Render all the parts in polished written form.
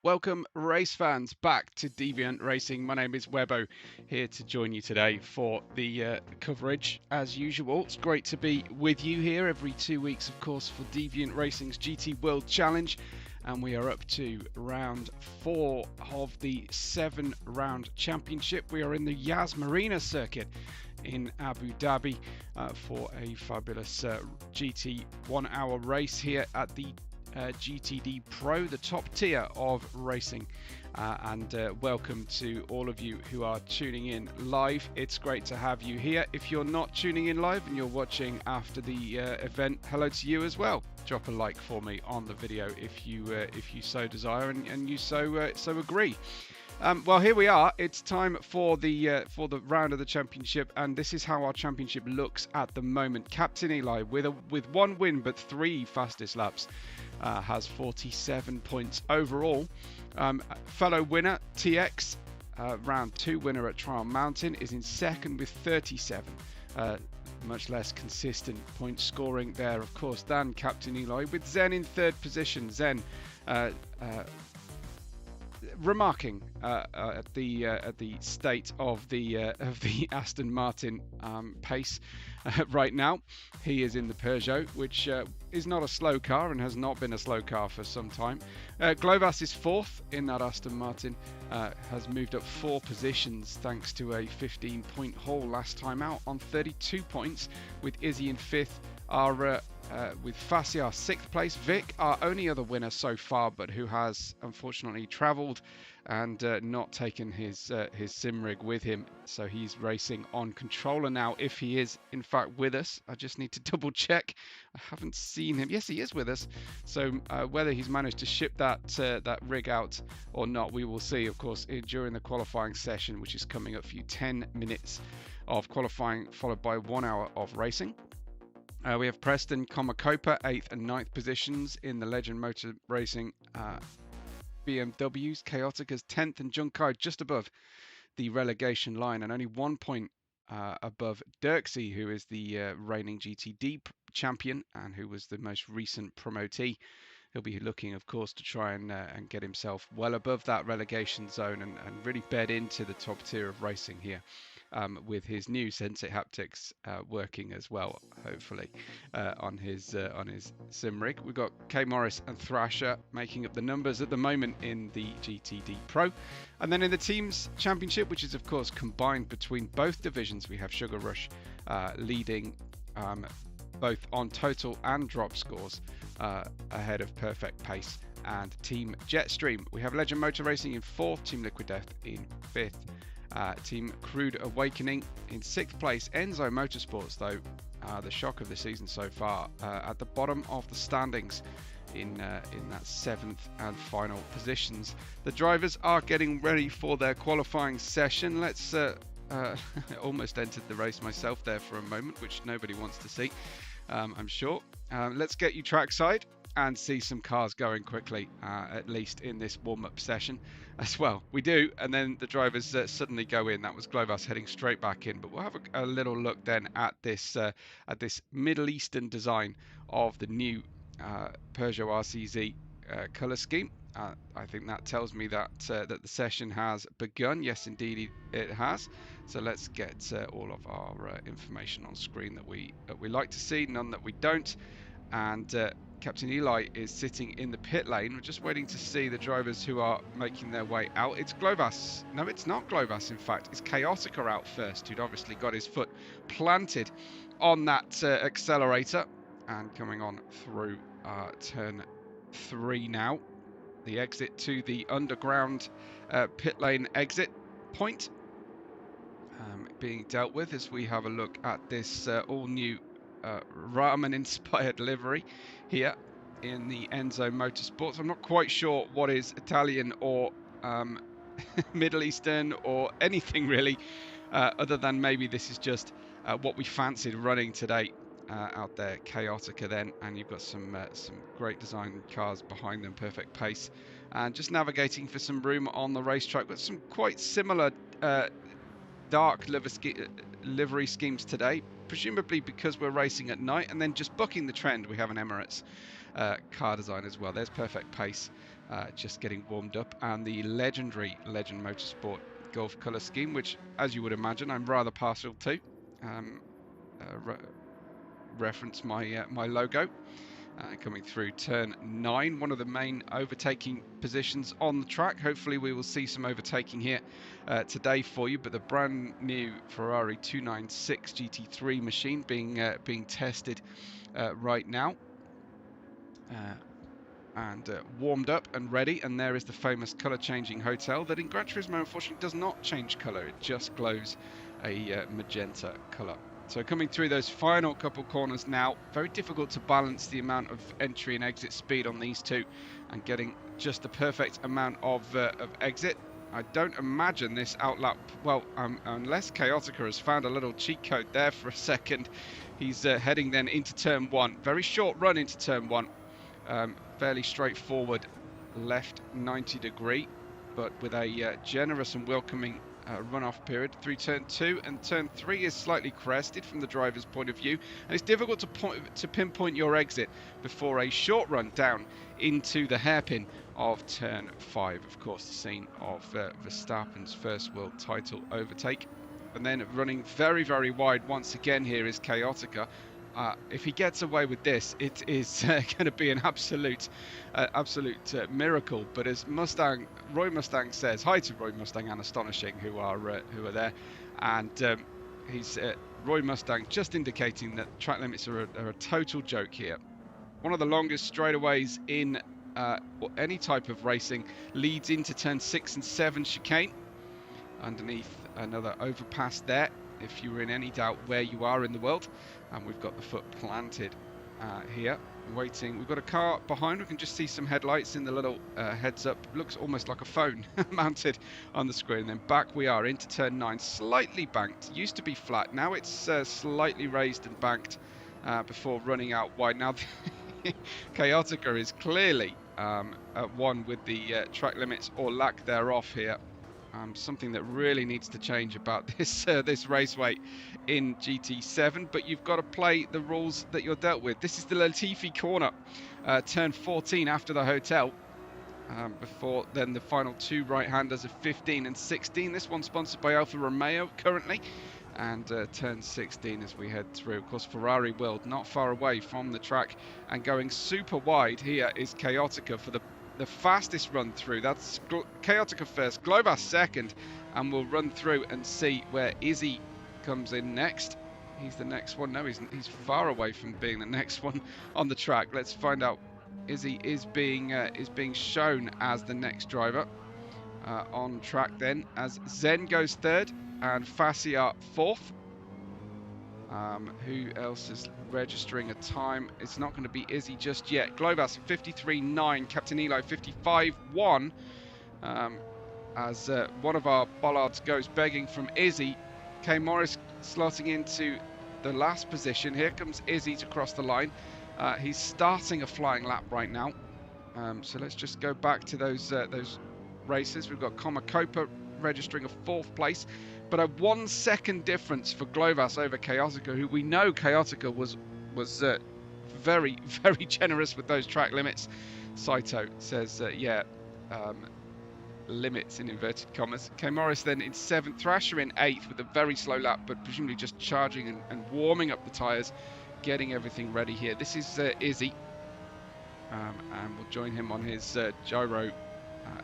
Welcome race fans back to Deviant Racing. My name is Webbo, here to join you today for the coverage as usual. It's great to be with you here every 2 weeks, of course, for Deviant Racing's GT World Challenge. And we are up to round 4 of the 7-round championship. We are in the Marina circuit in Abu Dhabi for a fabulous GT 1-hour race here at the GTDPRO, the top tier of racing. And welcome to all of you who are tuning in live. It's great to have you here. If you're not tuning in live and you're watching after the event, hello to you as well. Drop a like for me on the video if you so desire and you so agree. Well, here we are. It's time for the round of the championship, and this is how our championship looks at the moment. Captain Eli, with one win but 3 fastest laps, has 47 points overall. Fellow winner TX, round 2 winner at Trial Mountain, is in second with 37. Much less consistent point scoring there, of course, than Captain Eli, with Zen in third position. Zen remarking at the state of the Aston Martin pace right now. He is in the Peugeot, which is not a slow car and has not been a slow car for some time. Glovas is fourth in that Aston Martin, has moved up 4 positions thanks to a 15-point haul last time out on 32 points, with Izzy in 5th. With Facia 6th place. Vic, our only other winner so far, but who has unfortunately travelled and not taken his sim rig with him, so he's racing on controller now. If he is in fact with us, I just need to double check. I haven't seen him. Yes, he is with us. So whether he's managed to ship that rig out or not, we will see, of course, during the qualifying session, which is coming up for you. 10 minutes of qualifying followed by 1 hour of racing. We have Preston Comacopa 8th and 9th positions in the Legend Motor Racing BMWs. Chaotica's 10th and Junkai just above the relegation line and only 1 point above Dirksey, who is the reigning GTD champion and who was the most recent promotee. He'll be looking, of course, to try and get himself well above that relegation zone and really bed into the top tier of racing here. With his new Sensit Haptics working as well, hopefully, on his sim rig. We've got K Morris and Thrasher making up the numbers at the moment in the GTD Pro. And then in the teams championship, which is of course combined between both divisions, we have Sugar Rush leading both on total and drop scores ahead of Perfect Pace and Team Jetstream. We have Legend Motor Racing in 4th, Team Liquid Death in 5th. Team Crude Awakening in 6th place. Enzo Motorsports, though, the shock of the season so far, at the bottom of the standings in that 7th and final positions. The drivers are getting ready for their qualifying session. Let's almost entered the race myself there for a moment, which nobody wants to see, I'm sure. Let's get you trackside and see some cars going quickly, at least in this warm-up session as well. We do, and then the drivers suddenly go in. That was Glovas heading straight back in, but we'll have a little look then at this Middle Eastern design of the new Peugeot RCZ colour scheme. I think that tells me that that the session has begun. Yes, indeed it has. So let's get all of our information on screen that we like to see, none that we don't. And Captain Eli is sitting in the pit lane. We're just waiting to see the drivers who are making their way out. It's Glovas. No, it's not Glovas, in fact. It's Chaotica out first, who'd obviously got his foot planted on that accelerator. And coming on through turn 3 now. The exit to the underground pit lane exit point being dealt with as we have a look at this all-new ramen-inspired livery here in the Enzo Motorsports. I'm not quite sure what is Italian or Middle Eastern or anything really, other than maybe this is just what we fancied running today out there. Chaotica then, and you've got some great design cars behind them. Perfect Pace, and just navigating for some room on the racetrack with some quite similar dark livery schemes today. presumably because we're racing at night, and then just bucking the trend, we have an Emirates car design as well. There's perfect pace, just getting warmed up, and the legendary Legend Motorsport Golf colour scheme, which, as you would imagine, I'm rather partial to. Reference my my logo. Coming through turn 9, one of the main overtaking positions on the track. Hopefully we will see some overtaking here today for you, but the brand new Ferrari 296 GT3 machine being tested right now, and warmed up and ready. And there is the famous colour changing hotel that in Gran Turismo unfortunately does not change colour, it just glows a magenta colour. So coming through those final couple corners now, very difficult to balance the amount of entry and exit speed on these two, and getting just the perfect amount of exit. I don't imagine this outlap, well, unless Chaotica has found a little cheat code there for a second. He's heading then into turn 1. Very short run into turn 1. Fairly straightforward left 90 degree, but with a generous and welcoming runoff period through turn 2, and turn 3 is slightly crested from the driver's point of view, and it's difficult to pinpoint your exit before a short run down into the hairpin of turn 5. Of course, the scene of Verstappen's first world title overtake, and then running very, very wide once again here is Chaotica. If he gets away with this, it is going to be an absolute miracle. But as Roy Mustang says, hi to Roy Mustang and Astonishing, who are there, and Roy Mustang just indicating that track limits are a total joke here. One of the longest straightaways in any type of racing leads into turn 6 and 7 chicane. Underneath another overpass there, if you were in any doubt where you are in the world. And we've got the foot planted here, waiting. We've got a car behind. We can just see some headlights in the little heads up. Looks almost like a phone mounted on the screen. Then back we are into turn 9, slightly banked. Used to be flat, now it's slightly raised and banked before running out wide. Now Chaotica is clearly at one with the track limits or lack thereof here. Something that really needs to change about this raceway in GT7, but you've got to play the rules that you're dealt with. This is the Latifi corner, turn 14 after the hotel, before then the final two right-handers of 15 and 16. This one's sponsored by Alfa Romeo currently, and turn 16 as we head through. Of course, Ferrari World not far away from the track, and going super wide here is Chaotica for the fastest run through. That's Chaotica first, Globas second, and we'll run through and see where Izzy comes in next. He's the next one. No, he's far away from being the next one on the track. Let's find out. Izzy is being shown as the next driver on track then, as Zen goes third and Fascia fourth. Who else is registering a time? It's not going to be Izzy just yet. Globas 53.9, Captain Eli 55.1, as one of our bollards goes begging from Izzy. K. Morris slotting into the last position. Here comes Izzy to cross the line. He's starting a flying lap right now. So let's just go back to those races. We've got Komakopa registering a 4th place, but a 1 second difference for Globas over Chaotica, who we know Chaotica was very, very generous with those track limits. Saito says, limits in inverted commas. K. Morris then in 7th, Thrasher in 8th with a very slow lap, but presumably just charging and warming up the tyres, getting everything ready here. This is Izzy, and we'll join him on his gyro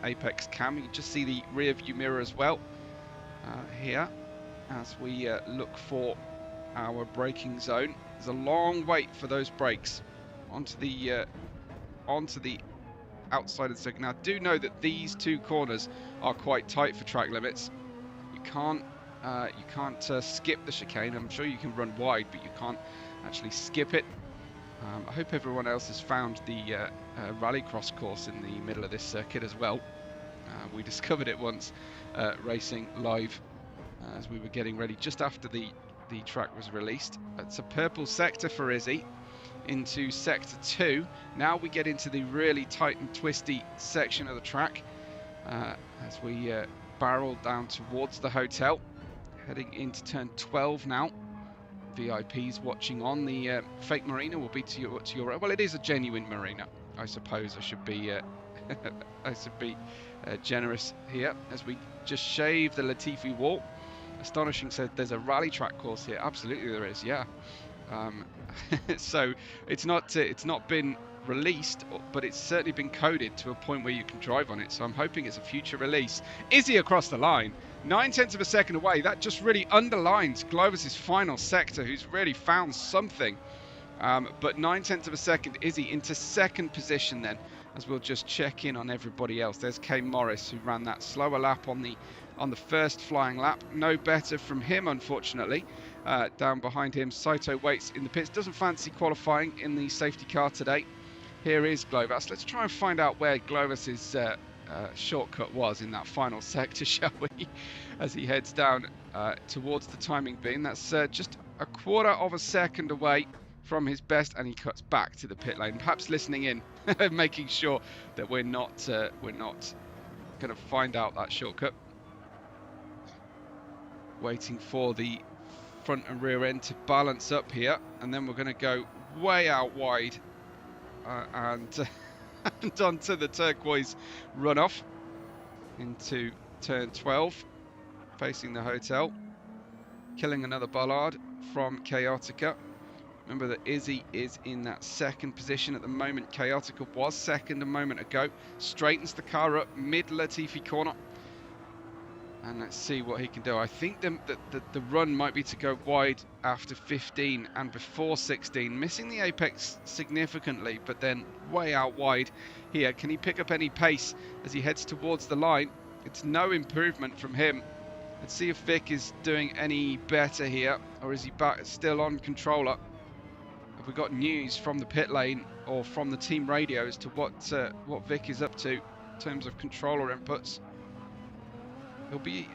Apex cam. You can just see the rear view mirror as well here as we look for our braking zone. There's a long wait for those brakes onto the outside of the circuit. Now, do know that these two corners are quite tight for track limits. You can't skip the chicane. I'm sure you can run wide, but you can't actually skip it. I hope everyone else has found the rallycross course in the middle of this circuit as well. We discovered it once racing live as we were getting ready just after the track was released. It's a purple sector for Izzy into sector 2. Now we get into the really tight and twisty section of the track as we barrel down towards the hotel, heading into turn 12 now. VIPs watching on. The fake Marina will be to your right. Well, it is a genuine Marina, I suppose. I should be generous here as we just shave the Latifi wall. Astonishing said there's a rally track course here. Absolutely there is, yeah. So it's not been released, but it's certainly been coded to a point where you can drive on it. So I'm hoping it's a future release. Is he across the line? 9/10 of a second away. That just really underlines Glover's final sector, who's really found something. But 9/10 of a second, Izzy into second position then, as we'll just check in on everybody else. There's K. Morris, who ran that slower lap on the first flying lap. No better from him, unfortunately. Down behind him, Saito waits in the pits. Doesn't fancy qualifying in the safety car today. Here is Glovas. Let's try and find out where Glovas's shortcut was in that final sector, shall we? As he heads down towards the timing beam. That's just a quarter of a second away from his best, and he cuts back to the pit lane. Perhaps listening in, making sure that we're not going to find out that shortcut. Waiting for the front and rear end to balance up here, and then we're going to go way out wide and onto the turquoise runoff into turn 12, facing the hotel, killing another bollard from Chaotica. Remember that Izzy is in that second position at the moment. Chaotica was second a moment ago. Straightens the car up mid Latifi corner. And let's see what he can do. I think the run might be to go wide after 15 and before 16. Missing the apex significantly, but then way out wide here. Can he pick up any pace as he heads towards the line? It's no improvement from him. Let's see if Vic is doing any better here, or is he back still on controller? Have we got news from the pit lane or from the team radio as to what Vic is up to in terms of controller inputs?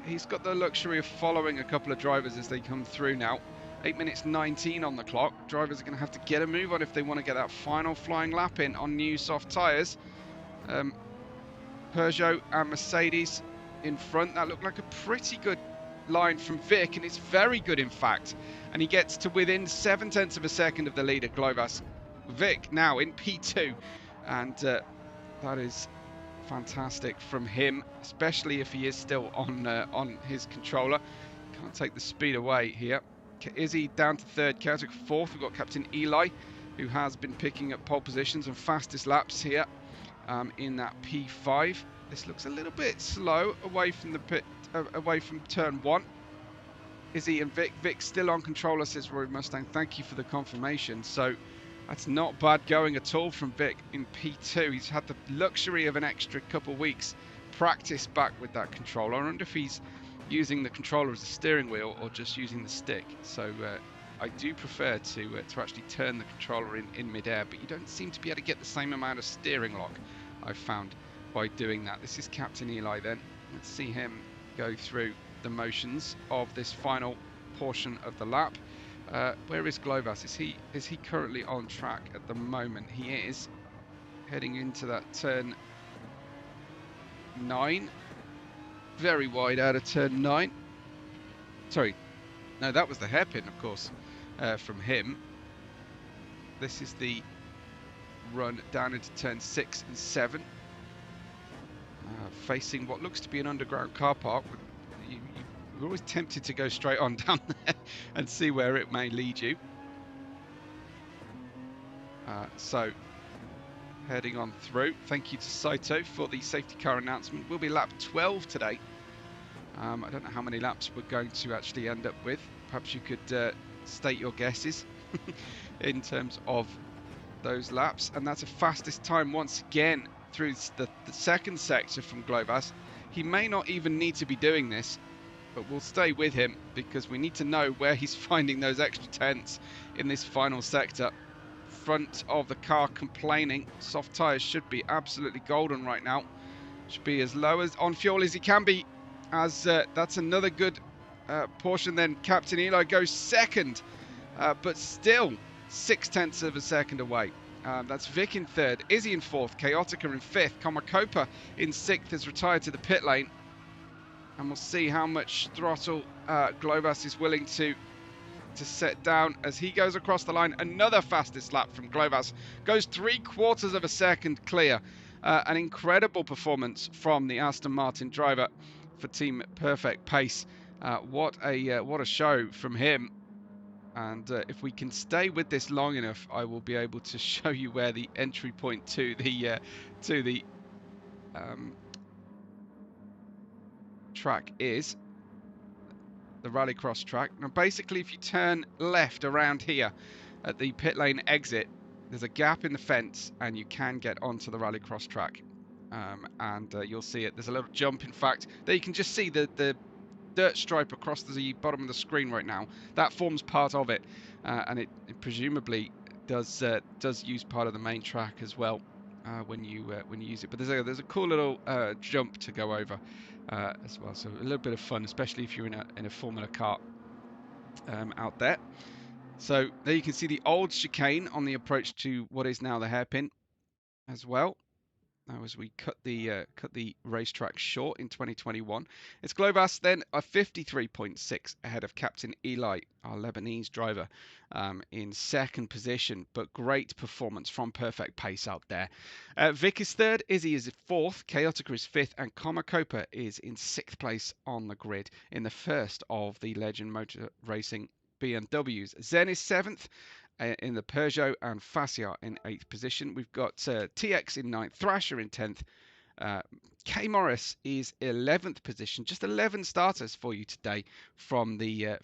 He's got the luxury of following a couple of drivers as they come through now. 8 minutes 19 on the clock. Drivers are going to have to get a move on if they want to get that final flying lap in on new soft tyres. Peugeot and Mercedes in front. That looked like a pretty good line from Vic, and it's very good in fact. And he gets to within 7/10 of a second of the leader, Glovas. Vic now in P2, and that is fantastic from him, especially if he is still on his controller. Can't take the speed away here. Izzy down to third, Chaotic fourth. We've got Captain Eli, who has been picking up pole positions and fastest laps here in that P5. This looks a little bit slow away from the pit, away from turn 1. Izzy and Vic. Vic still on controller, says Rory Mustang. Thank you for the confirmation. So that's not bad going at all from Vic in P2. He's had the luxury of an extra couple of weeks practice back with that controller. I wonder if he's using the controller as a steering wheel or just using the stick. So I do prefer to actually turn the controller in midair, but you don't seem to be able to get the same amount of steering lock, I've found, by doing that. This is Captain Eli then. Let's see him go through the motions of this final portion of the lap. Where is Glovas? Is he currently on track at the moment? He is heading into that turn 9. Very wide out of turn 9. Sorry, no, that was the hairpin, of course, from him. This is the run down into turn 6 and 7, facing what looks to be an underground car park. You're always tempted to go straight on down there and see where it may lead you. So heading on through. Thank you to Saito for the safety car announcement. We'll be lap 12 today. I don't know how many laps we're going to actually end up with. Perhaps you could state your guesses in terms of those laps. And that's a fastest time once again through the second sector from Glovas. He may not even need to be doing this, but we'll stay with him because we need to know where he's finding those extra tenths in this final sector. Front of the car complaining. Soft tyres should be absolutely golden right now. Should be as low as on fuel as he can be, as that's another good portion. Then Captain Eli goes second, but still 0.6 of a second away. That's Vic in third, Izzy in fourth, Chaotica in fifth, Komakopa in sixth has retired to the pit lane. And we'll see how much throttle Glovas is willing to to set down as he goes across the line. Another fastest lap from Glovas. Goes 3/4 of a second clear. An incredible performance from the Aston Martin driver for Team Perfect Pace. What a show from him. And if we can stay with this long enough, I will be able to show you where the entry point to the track is. The rallycross track. Now basically if you turn left around here at the pit lane exit, there's a gap in the fence and you can get onto the rallycross track. You'll see it. There's a little jump, in fact. There you can just see the dirt stripe across the bottom of the screen right now. That forms part of it, and it presumably does use part of the main track as well when you use it. But there's a cool little jump to go over as well. So a little bit of fun, especially if you're in a Formula car out there. So there you can see the old chicane on the approach to what is now the hairpin as well. Now, as we cut the racetrack short in 2021, it's Glovas then a 53.6 ahead of Captain Eli, our Lebanese driver, in second position. But great performance from Perfect Pace out there. Vic is third, Izzy is fourth, Chaotica is fifth, and Comacopa is in sixth place on the grid in the first of the Legend Motor Racing BMWs. Zen is seventh in the Peugeot, and Fascia in 8th position. We've got TX in 9th, Thrasher in 10th. K Morris is 11th position. Just 11 starters for you today from the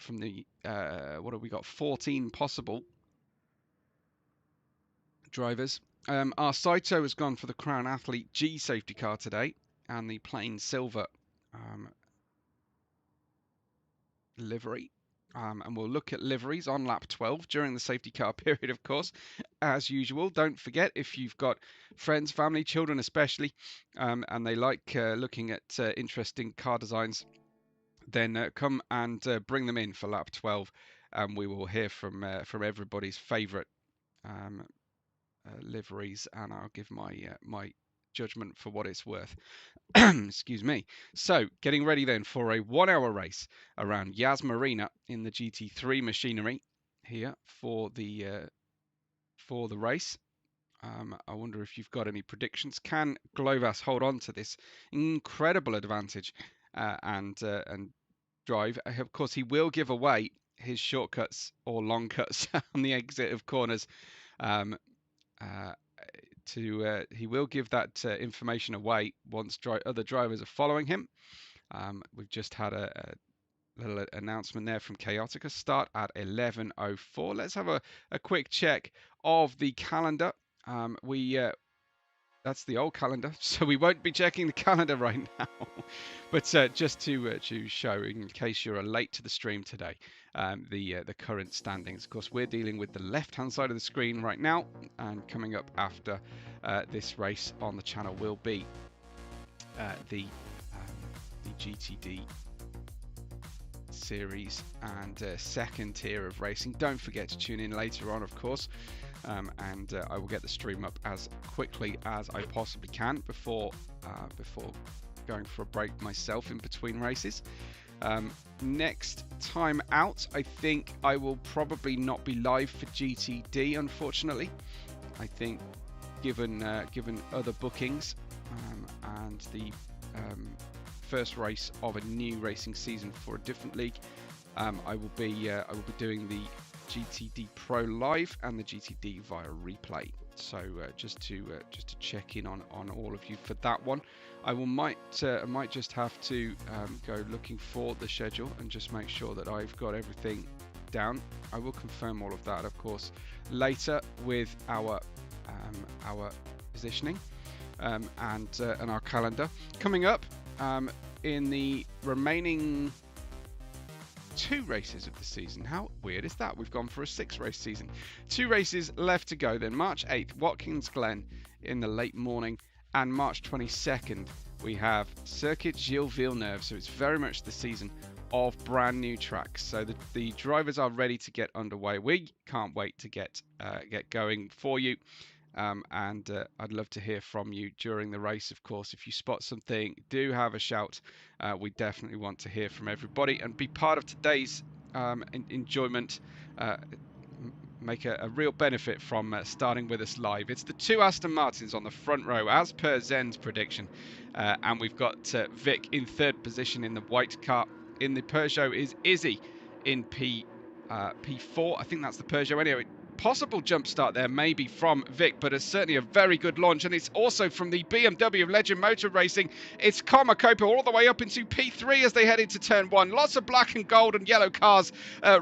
what have we got? 14 possible drivers. Our Saito has gone for the Crown Athlete G safety car today, and the plain silver livery. And we'll look at liveries on lap 12 during the safety car period, of course, as usual. Don't forget, if you've got friends, family, children especially, and they like looking at interesting car designs, then come and bring them in for lap 12, and we will hear from everybody's favourite liveries, and I'll give my judgment for what it's worth. Excuse me. So getting ready then for a 1 hour race around Yas Marina in the GT3 machinery here for the race. I wonder if you've got any predictions. Can Glovas hold on to this incredible advantage and drive? Of course, he will give away his shortcuts or long cuts on the exit of corners. He will give that information away once other drivers are following him. We've just had a little announcement there from Chaotica. Start at 11:04. Let's have a quick check of the calendar. That's the old calendar, so we won't be checking the calendar right now. But just to show, in case you're late to the stream today, the current standings. Of course, we're dealing with the left-hand side of the screen right now, and coming up after this race on the channel will be the GTD series and second tier of racing. Don't forget to tune in later on, of course. And I will get the stream up as quickly as I possibly can before going for a break myself in between races. Next time out, I think I will probably not be live for GTD, unfortunately. I think given other bookings and the first race of a new racing season for a different league, I will be doing the GTDPRO live and the GTD via replay. So just to check in on all of you for that one. I might just have to go looking for the schedule and just make sure that I've got everything down. I will confirm all of that, of course, later with our positioning and our calendar coming up in the remaining 2 races of the season. How weird is that? We've gone for a 6-race season. 2 races left to go then. March 8th, Watkins Glen in the late morning, and March 22nd we have Circuit Gilles Villeneuve. So it's very much the season of brand new tracks. So the drivers are ready to get underway. We can't wait to get going for you. And I'd love to hear from you during the race, of course. If you spot something, do have a shout. We definitely want to hear from everybody and be part of today's enjoyment, make a real benefit from starting with us live. It's the two Aston Martins on the front row, as per Zen's prediction, and we've got Vic in third position in the white car. In the Peugeot is Izzy in P4. I think that's the Peugeot anyway. Possible jump start there maybe from Vic, but it's certainly a very good launch, and it's also from the BMW of Legend Motor Racing. It's Komakopa all the way up into P3 as they head into turn 1. Lots of black and gold and yellow cars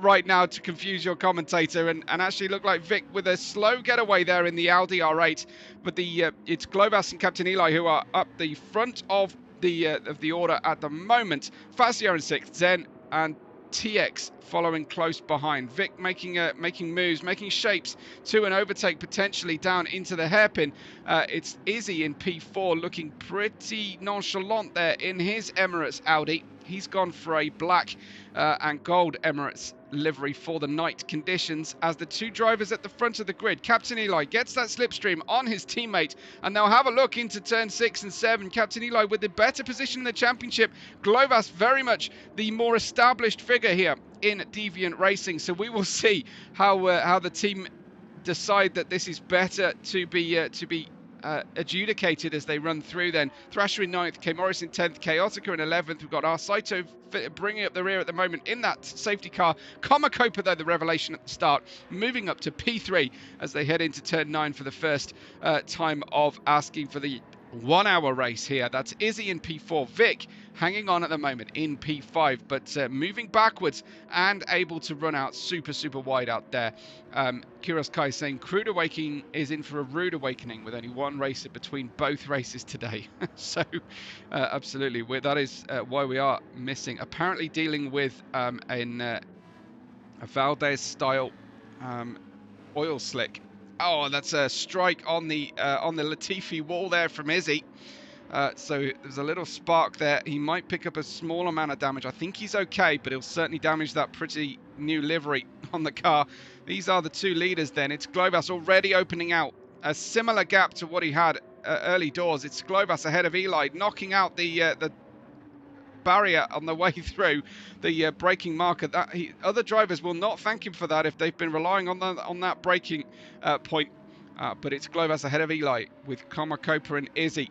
right now to confuse your commentator, and actually look like Vic with a slow getaway there in the Audi R8, but it's Globas and Captain Eli who are up the front of the order at the moment. Fazio in 6th, Zen and TX following close behind. Vic making moves, making shapes to an overtake potentially down into the hairpin. It's Izzy in P4 looking pretty nonchalant there in his Emirates Audi. He's gone for a black and gold Emirates livery for the night conditions as the two drivers at the front of the grid. Captain Eli gets that slipstream on his teammate, and they'll have a look into turn 6 and 7. Captain Eli with the better position in the championship. Globas very much the more established figure here in Deviant Racing, so we will see how the team decide that this is better to be adjudicated as they run through then. Thrasher in 9th, K Morris in 10th, Chaotica in 11th. We've got our Saito bringing up the rear at the moment in that safety car. Komakopa, though, the revelation at the start, moving up to P3 as they head into turn 9 for the first time of asking for the 1 hour race here. That's Izzy in P4, Vic hanging on at the moment in P5, but moving backwards and able to run out super wide out there. Kuros Kai saying Crude Awakening is in for a rude awakening with only one racer between both races today. So absolutely, that is why we are missing, apparently dealing with a Valdez style oil slick. Oh, that's a strike on the Latifi wall there from Izzy. So there's a little spark there. He might pick up a small amount of damage. I think he's okay, but he'll certainly damage that pretty new livery on the car. These are the two leaders then. It's Globas already opening out a similar gap to what he had early doors. It's Globas ahead of Eli, knocking out the barrier on the way through the braking marker. Other drivers will not thank him for that if they've been relying on that braking point. But it's Globas ahead of Eli with Komakopa and Izzy.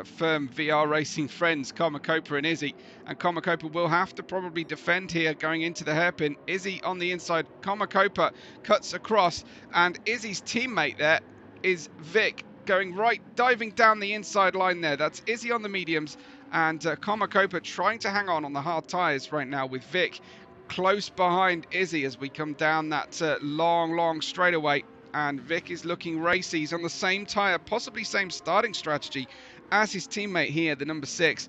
Firm VR racing friends, Komakopa and Izzy, and Komakopa will have to probably defend here going into the hairpin. Izzy on the inside, Komakopa cuts across, and Izzy's teammate there is Vic going right, diving down the inside line there. That's Izzy on the mediums, and Komakopa trying to hang on the hard tyres right now with Vic close behind Izzy as we come down that long straightaway. And Vic is looking racy. He's on the same tyre, possibly same starting strategy as his teammate here, the number 6.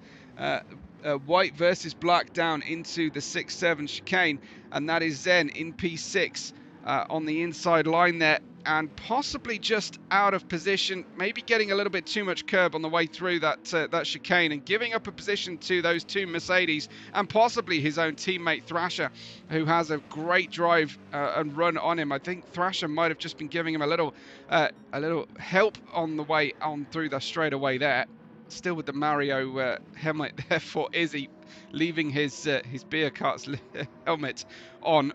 White versus black down into the 6-7 chicane, and that is Zen in P6 on the inside line there, and possibly just out of position, maybe getting a little bit too much curb on the way through that chicane, and giving up a position to those two Mercedes and possibly his own teammate Thrasher, who has a great drive and run on him. I think Thrasher might have just been giving him a little help on the way on through the straightaway there. Still with the Mario helmet there for Izzy, leaving his beer cart's helmet on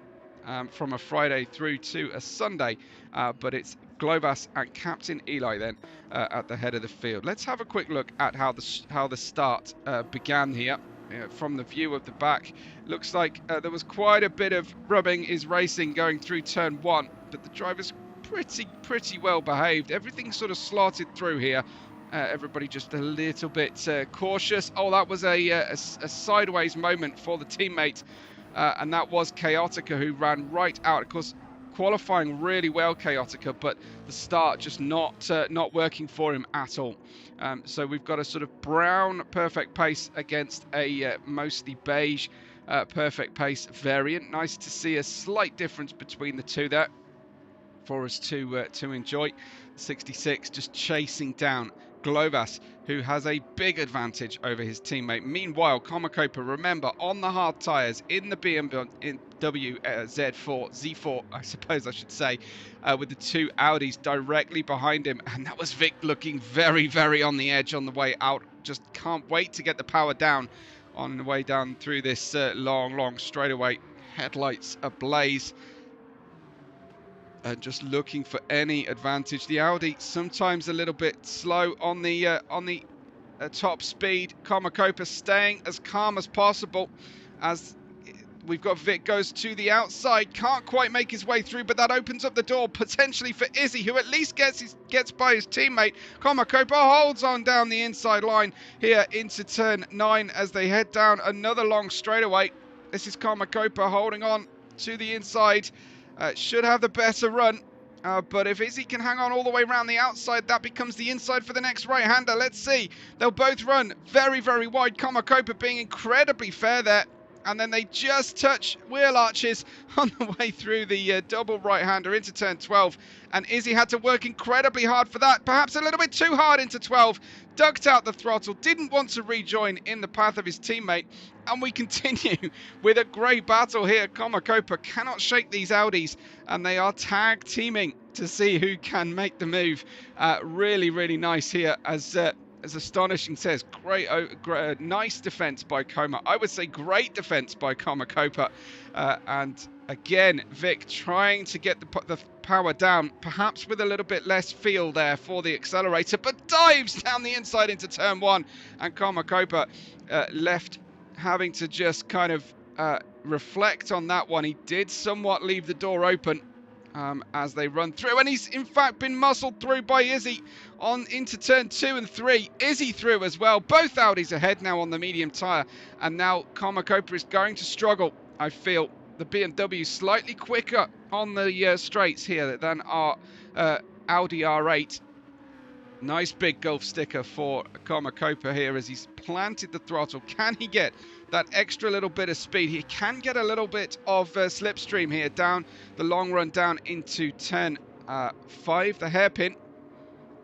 from a Friday through to a Sunday, but it's Globas and Captain Eli then at the head of the field. Let's have a quick look at how the start began here. From the view of the back, looks like there was quite a bit of rubbing is racing going through turn 1, but the driver's pretty well behaved. Everything sort of slotted through here. Everybody just a little bit cautious. Oh, that was a sideways moment for the teammate, and that was Chaotica, who ran right out. Of course, qualifying really well, Chaotica, but the start just not working for him at all. So we've got a sort of brown perfect pace against a mostly beige perfect pace variant. Nice to see a slight difference between the two there for us to enjoy. 66 just chasing down Globas, who has a big advantage over his teammate. Meanwhile, Komakopa, remember, on the hard tyres in the BMW Z4, I suppose I should say, with the two Audis directly behind him. And that was Vic looking very on the edge on the way out. Just can't wait to get the power down on the way down through this long straightaway. headlights ablaze, and just looking for any advantage. The Audi sometimes a little bit slow on the top speed. Komakopa staying as calm as possible as we've got Vic goes to the outside, can't quite make his way through, but that opens up the door potentially for Izzy, who at least gets by his teammate. Komakopa holds on down the inside line here into turn 9 as they head down another long straightaway. This is Komakopa holding on to the inside, should have the better run. But if Izzy can hang on all the way around the outside, that becomes the inside for the next right-hander. Let's see. They'll both run very, very wide. Komakopa being incredibly fair there. And then they just touch wheel arches on the way through the double right-hander into turn 12. And Izzy had to work incredibly hard for that. Perhaps a little bit too hard into 12. Ducked out the throttle. Didn't want to rejoin in the path of his teammate. And we continue with a great battle here. Komakopa cannot shake these Audis. And they are tag teaming to see who can make the move. Really, really nice here as Astonishing says, great, nice defense by Koma. I would say great defense by Komakopa. And again, Vic trying to get the power down, perhaps with a little bit less feel there for the accelerator, but dives down the inside into turn 1. And Komakopa left having to just kind of reflect on that one. He did somewhat leave the door open as they run through, and he's in fact been muscled through by Izzy on into turn 2 and 3. Izzy through as well. Both Audis ahead now on the medium tyre, and now Komakopa is going to struggle. I feel the BMW slightly quicker on the straights here than our Audi R8. Nice big Gulf sticker for Komakopa here as he's planted the throttle. Can he get that extra little bit of speed? He can get a little bit of slipstream here down the long run down into turn 5, the hairpin.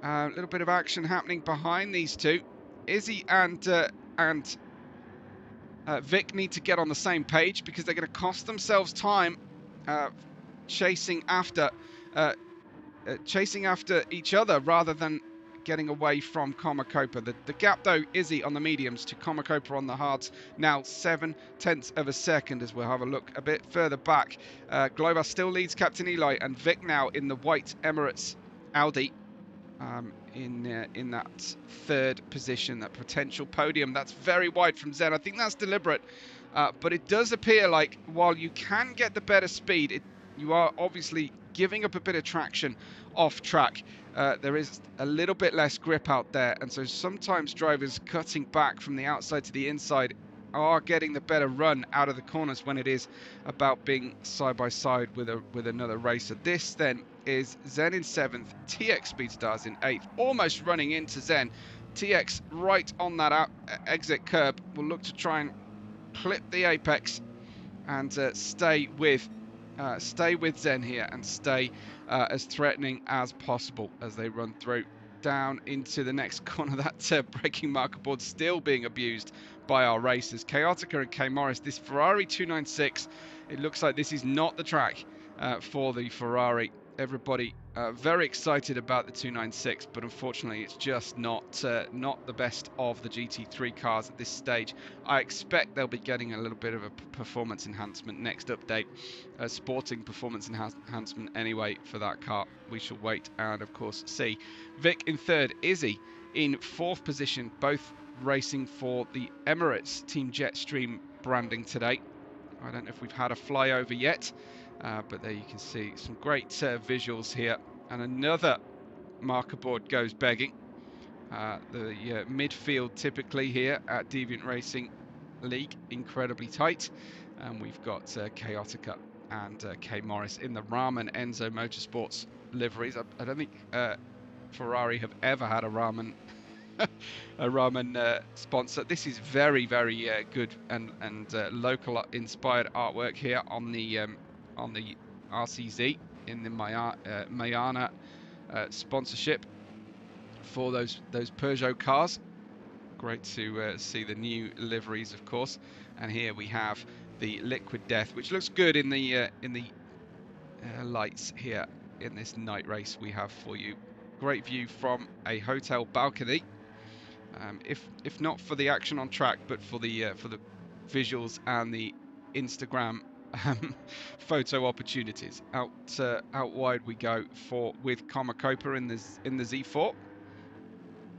A little bit of action happening behind these two. Izzy and Vic need to get on the same page because they're going to cost themselves time chasing after each other rather than getting away from Komakopa. The gap though, Izzy on the mediums to Komakopa on the hards, now 0.7 of a second as we'll have a look a bit further back. Glover still leads Captain Eli, and Vic now in the white Emirates Audi in that third position, that potential podium. That's very wide from Zen. I think that's deliberate, but it does appear like while you can get the better speed, you are obviously giving up a bit of traction off track. There is a little bit less grip out there, and so sometimes drivers cutting back from the outside to the inside are getting the better run out of the corners when it is about being side by side with another racer. This then is Zen in 7th, TX Speedstars in 8th, almost running into Zen. TX right on that exit curb will look to try and clip the apex and stay with Zen here and stay as threatening as possible as they run through down into the next corner. That braking marker board still being abused by our racers. Chaotica and K Morris, this Ferrari 296, it looks like this is not the track for the Ferrari. Everybody very excited about the 296, but unfortunately it's just not the best of the GT3 cars at this stage. I expect they'll be getting a little bit of a performance enhancement next update, a sporting performance enhancement anyway for that car. We shall wait and of course see. Vic in 3rd, Izzy in 4th position, both racing for the Emirates Team Jetstream branding today. I don't know if we've had a flyover yet. But there you can see some great visuals here, and another marker board goes begging. The midfield typically here at Deviant Racing League incredibly tight, and we've got Chaotica and K Morris in the Ramen Enzo Motorsports liveries. I don't think Ferrari have ever had a Ramen sponsor. This is very, very good and local inspired artwork here on the RCZ in the Mayana sponsorship for those Peugeot cars. Great to see the new liveries, of course. And here we have the Liquid Death, which looks good in the lights here in this night race we have for you. Great view from a hotel balcony. If not for the action on track, but for the visuals and the Instagram photo opportunities. Out wide we go with Comacopa in the Z4.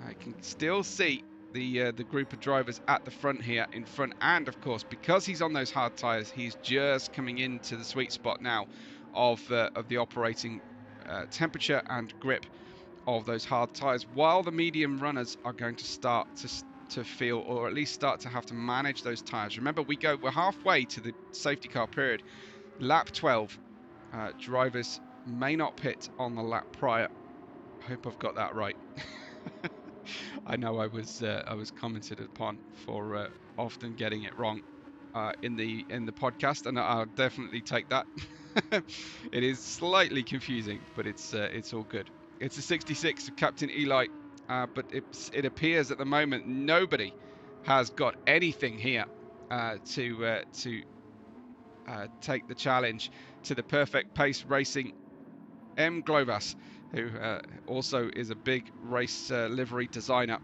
I can still see the group of drivers at the front here, in front, and of course because he's on those hard tyres, he's just coming into the sweet spot now of the operating temperature and grip of those hard tyres, while the medium runners are going to start to feel, or at least start to have to manage those tyres. Remember, we're halfway to the safety car period. Lap 12, drivers may not pit on the lap prior. I hope I've got that right. I know I was commented upon for often getting it wrong in the podcast, and I'll definitely take that. It is slightly confusing, but it's all good. It's a 66 of Captain Eli, but it appears at the moment nobody has got anything here to take the challenge to the perfect pace racing M. Glovas, who also is a big race livery designer.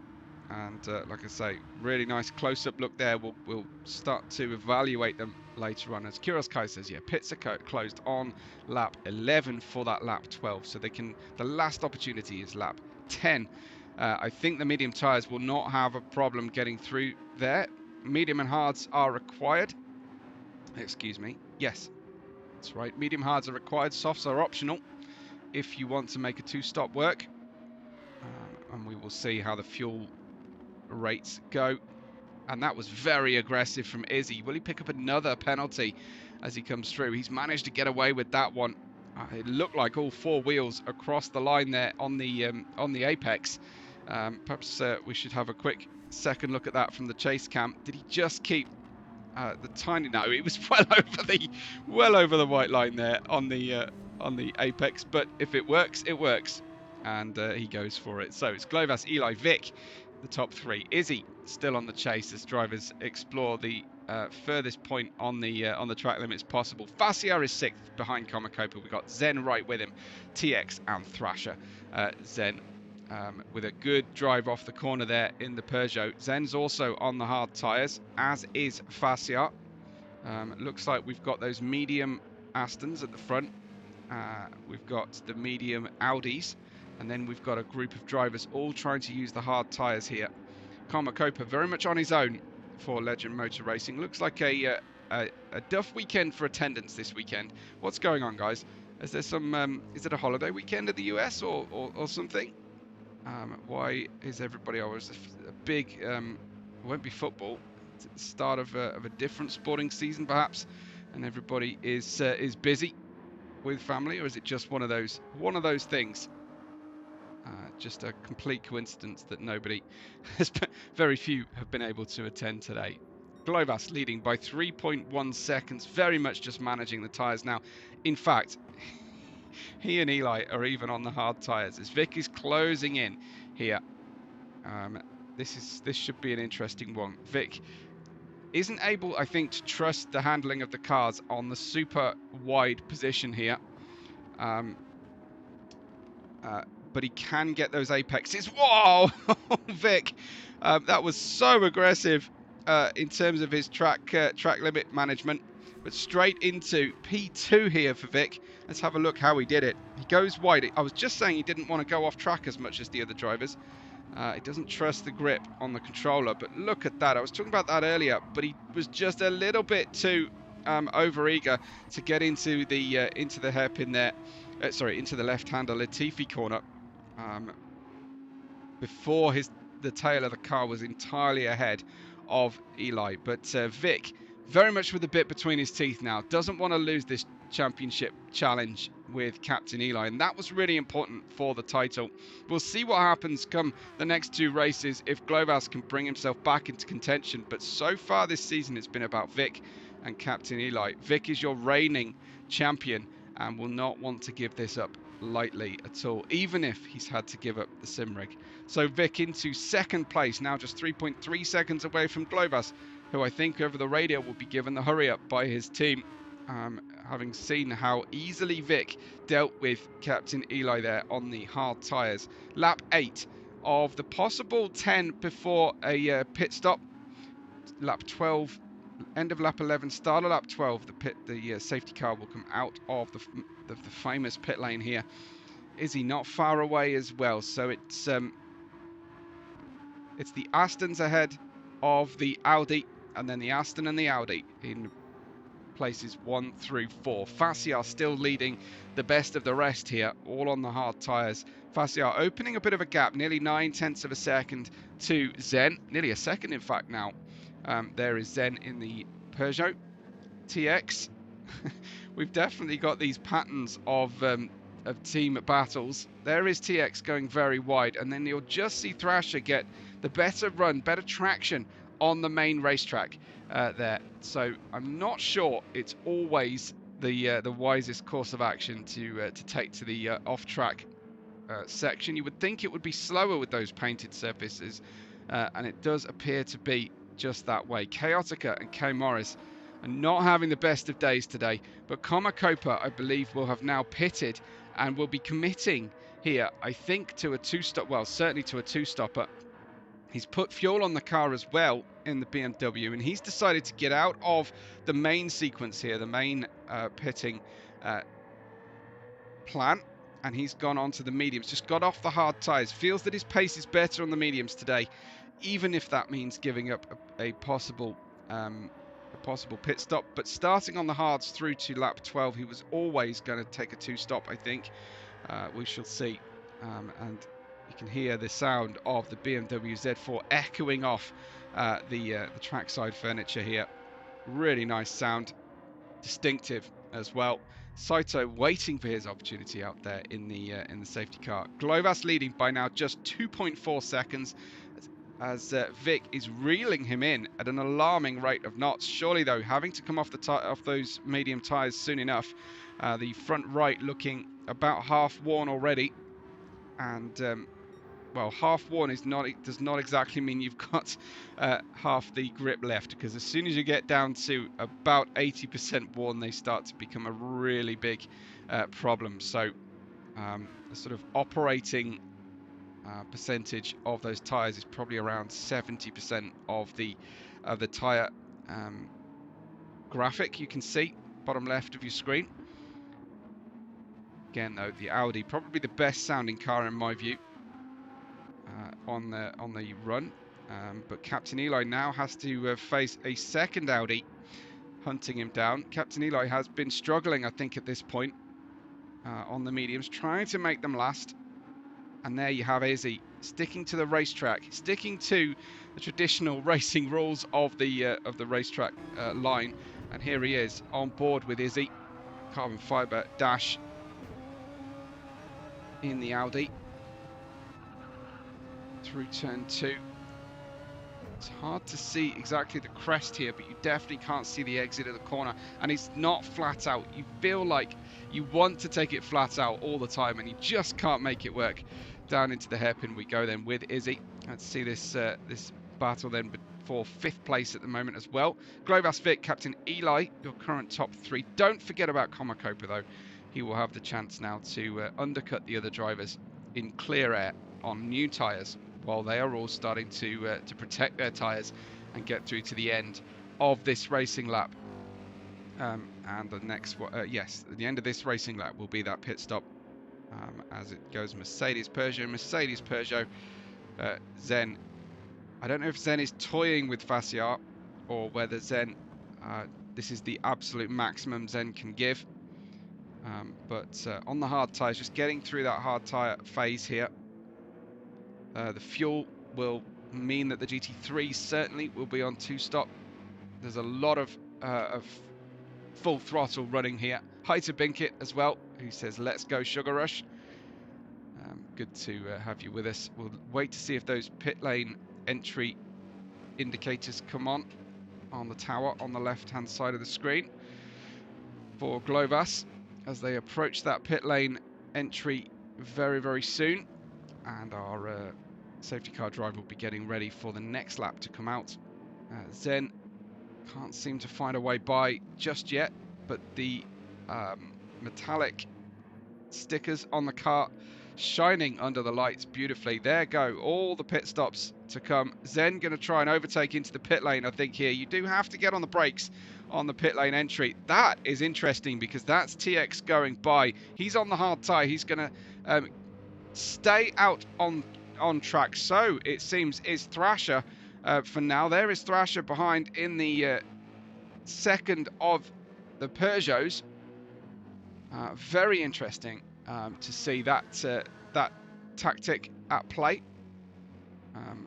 And like I say, really nice close-up look there. We'll start to evaluate them later on. As Kuroskai says, yeah, pits are closed on lap 11 for that lap 12. So the last opportunity is lap 10. I think the medium tyres will not have a problem getting through there. Medium and hards are required. Excuse me. Yes, that's right. Medium hards are required. Softs are optional if you want to make a two-stop work. And we will see how the fuel rates go. And that was very aggressive from Izzy. Will he pick up another penalty as he comes through? He's managed to get away with that one. It looked like all four wheels across the line there on the apex. Perhaps we should have a quick second look at that from the chase cam. Did he just keep the tiny? No, it was well over the white line there on the apex. But if it works, it works, and he goes for it. So it's Glovas, Eli, Vic, the top three. Izzy still on the chase as drivers explore the furthest point on the track limits possible. Faciar is sixth behind Comacopa. We've got Zen right with him, TX and Thrasher. Zen with a good drive off the corner there in the Peugeot. Zen's also on the hard tyres, as is Faciar. Looks like we've got those medium Astons at the front. We've got the medium Audis, and then we've got a group of drivers all trying to use the hard tyres here. Comacopa very much on his own for Legend Motor Racing. Looks like a duff weekend for attendance this weekend. What's going on, guys? Is there some? Is it a holiday weekend in the US or something? Why is everybody always a big? It won't be football. It's at the start of a different sporting season, perhaps, and everybody is busy with family, or is it just one of those things? Just a complete coincidence that very few have been able to attend today. Glovas leading by 3.1 seconds, very much just managing the tyres now. In fact, he and Eli are even on the hard tyres as Vic is closing in here. This should be an interesting one. Vic isn't able, I think, to trust the handling of the cars on the super wide position here. But he can get those apexes. Whoa, Vic, that was so aggressive in terms of his track limit management. But straight into P2 here for Vic. Let's have a look how he did it. He goes wide. I was just saying he didn't want to go off track as much as the other drivers. He doesn't trust the grip on the controller, but look at that. I was talking about that earlier, but he was just a little bit too over-eager to get into the hairpin there. Into the left-hander Latifi corner. Before the tail of the car was entirely ahead of Eli. But Vic, very much with the bit between his teeth now, doesn't want to lose this championship challenge with Captain Eli, and that was really important for the title. We'll see what happens come the next two races if Glovas can bring himself back into contention, but so far this season it's been about Vic and Captain Eli. Vic is your reigning champion and will not want to give this up lightly at all, even if he's had to give up the sim rig. So Vic into second place, now just 3.3 seconds away from Glovas, who I think over the radio will be given the hurry up by his team, having seen how easily Vic dealt with Captain Eli there on the hard tyres. Lap 8 of the possible 10 before a pit stop. Lap 12 end of lap 11, start of lap 12, the safety car will come out of the famous pit lane here. Izzy not far away as well, so it's the Astons ahead of the Audi, and then the Aston and the Audi in places 1 through 4. Fassiar still leading the best of the rest here, all on the hard tyres. Fassiar opening a bit of a gap, nearly 9/10 of a second to Zen, nearly a second in fact now. There is Zen in the Peugeot TX. We've definitely got these patterns of team battles. There is TX going very wide, and then you'll just see Thrasher get the better run, better traction on the main racetrack there. So I'm not sure it's always the wisest course of action to take to the off-track section. You would think it would be slower with those painted surfaces, and it does appear to be just that way. Chaotica and K Morris are not having the best of days today, but Comacopa, I believe, will have now pitted and will be committing here, I think, to a two-stop, well, certainly to a two-stopper. He's put fuel on the car as well in the BMW, and he's decided to get out of the main sequence here, the main pitting plan, and he's gone on to the mediums, just got off the hard tyres, feels that his pace is better on the mediums today, even if that means giving up a possible pit stop. But starting on the hards through to lap 12, he was always going to take a two-stop, I think. We shall see. And you can hear the sound of the BMW Z4 echoing off the trackside furniture here. Really nice sound, distinctive as well. Saito waiting for his opportunity out there in the safety car. Glovas leading by now just 2.4 seconds as Vic is reeling him in at an alarming rate of knots. Surely though, having to come off those medium tyres soon enough. The front right looking about half worn already, and well, half worn does not exactly mean you've got half the grip left, because as soon as you get down to about 80% worn, they start to become a really big problem. So the sort of operating percentage of those tyres is probably around 70% of the tyre graphic you can see bottom left of your screen. Again though, the Audi probably the best sounding car in my view on the run, but Captain Eli now has to face a second Audi hunting him down. Captain Eli has been struggling, I think, at this point on the mediums, trying to make them last. And there you have Izzy sticking to the racetrack, sticking to the traditional racing rules of the racetrack line. And here he is on board with Izzy. Carbon fibre dash in the Audi through turn 2. It's hard to see exactly the crest here, but you definitely can't see the exit of the corner, and it's not flat out. You feel like you want to take it flat out all the time, and you just can't make it work. Down into the hairpin we go then with Izzy. Let's see this battle then for 5th place at the moment as well. Glovas Vic, Captain Eli, your current top 3. Don't forget about Comacopa though. He will have the chance now to undercut the other drivers in clear air on new tyres, while they are all starting to protect their tyres and get through to the end of this racing lap. And the next, yes, the end of this racing lap will be that pit stop as it goes Mercedes Peugeot, Zen. I don't know if Zen is toying with Fassiar or whether Zen, this is the absolute maximum Zen can give. But on the hard tyres, just getting through that hard tyre phase here. The fuel will mean that the GT3 certainly will be on two-stop. There's a lot of full throttle running here. Hi to Binkit as well, who says, let's go Sugar Rush. Good to have you with us. We'll wait to see if those pit lane entry indicators come on the tower on the left-hand side of the screen for Glovas as they approach that pit lane entry very, very soon. And our safety car driver will be getting ready for the next lap to come out. Zen can't seem to find a way by just yet, but the metallic stickers on the car shining under the lights beautifully. There go, all the pit stops to come. Zen going to try and overtake into the pit lane, I think, here. You do have to get on the brakes on the pit lane entry. That is interesting because that's TX going by. He's on the hard tyre. He's going to stay out on track. So it seems is Thrasher for now. There is Thrasher behind in the second of the Peugeots. Very interesting to see that that tactic at play.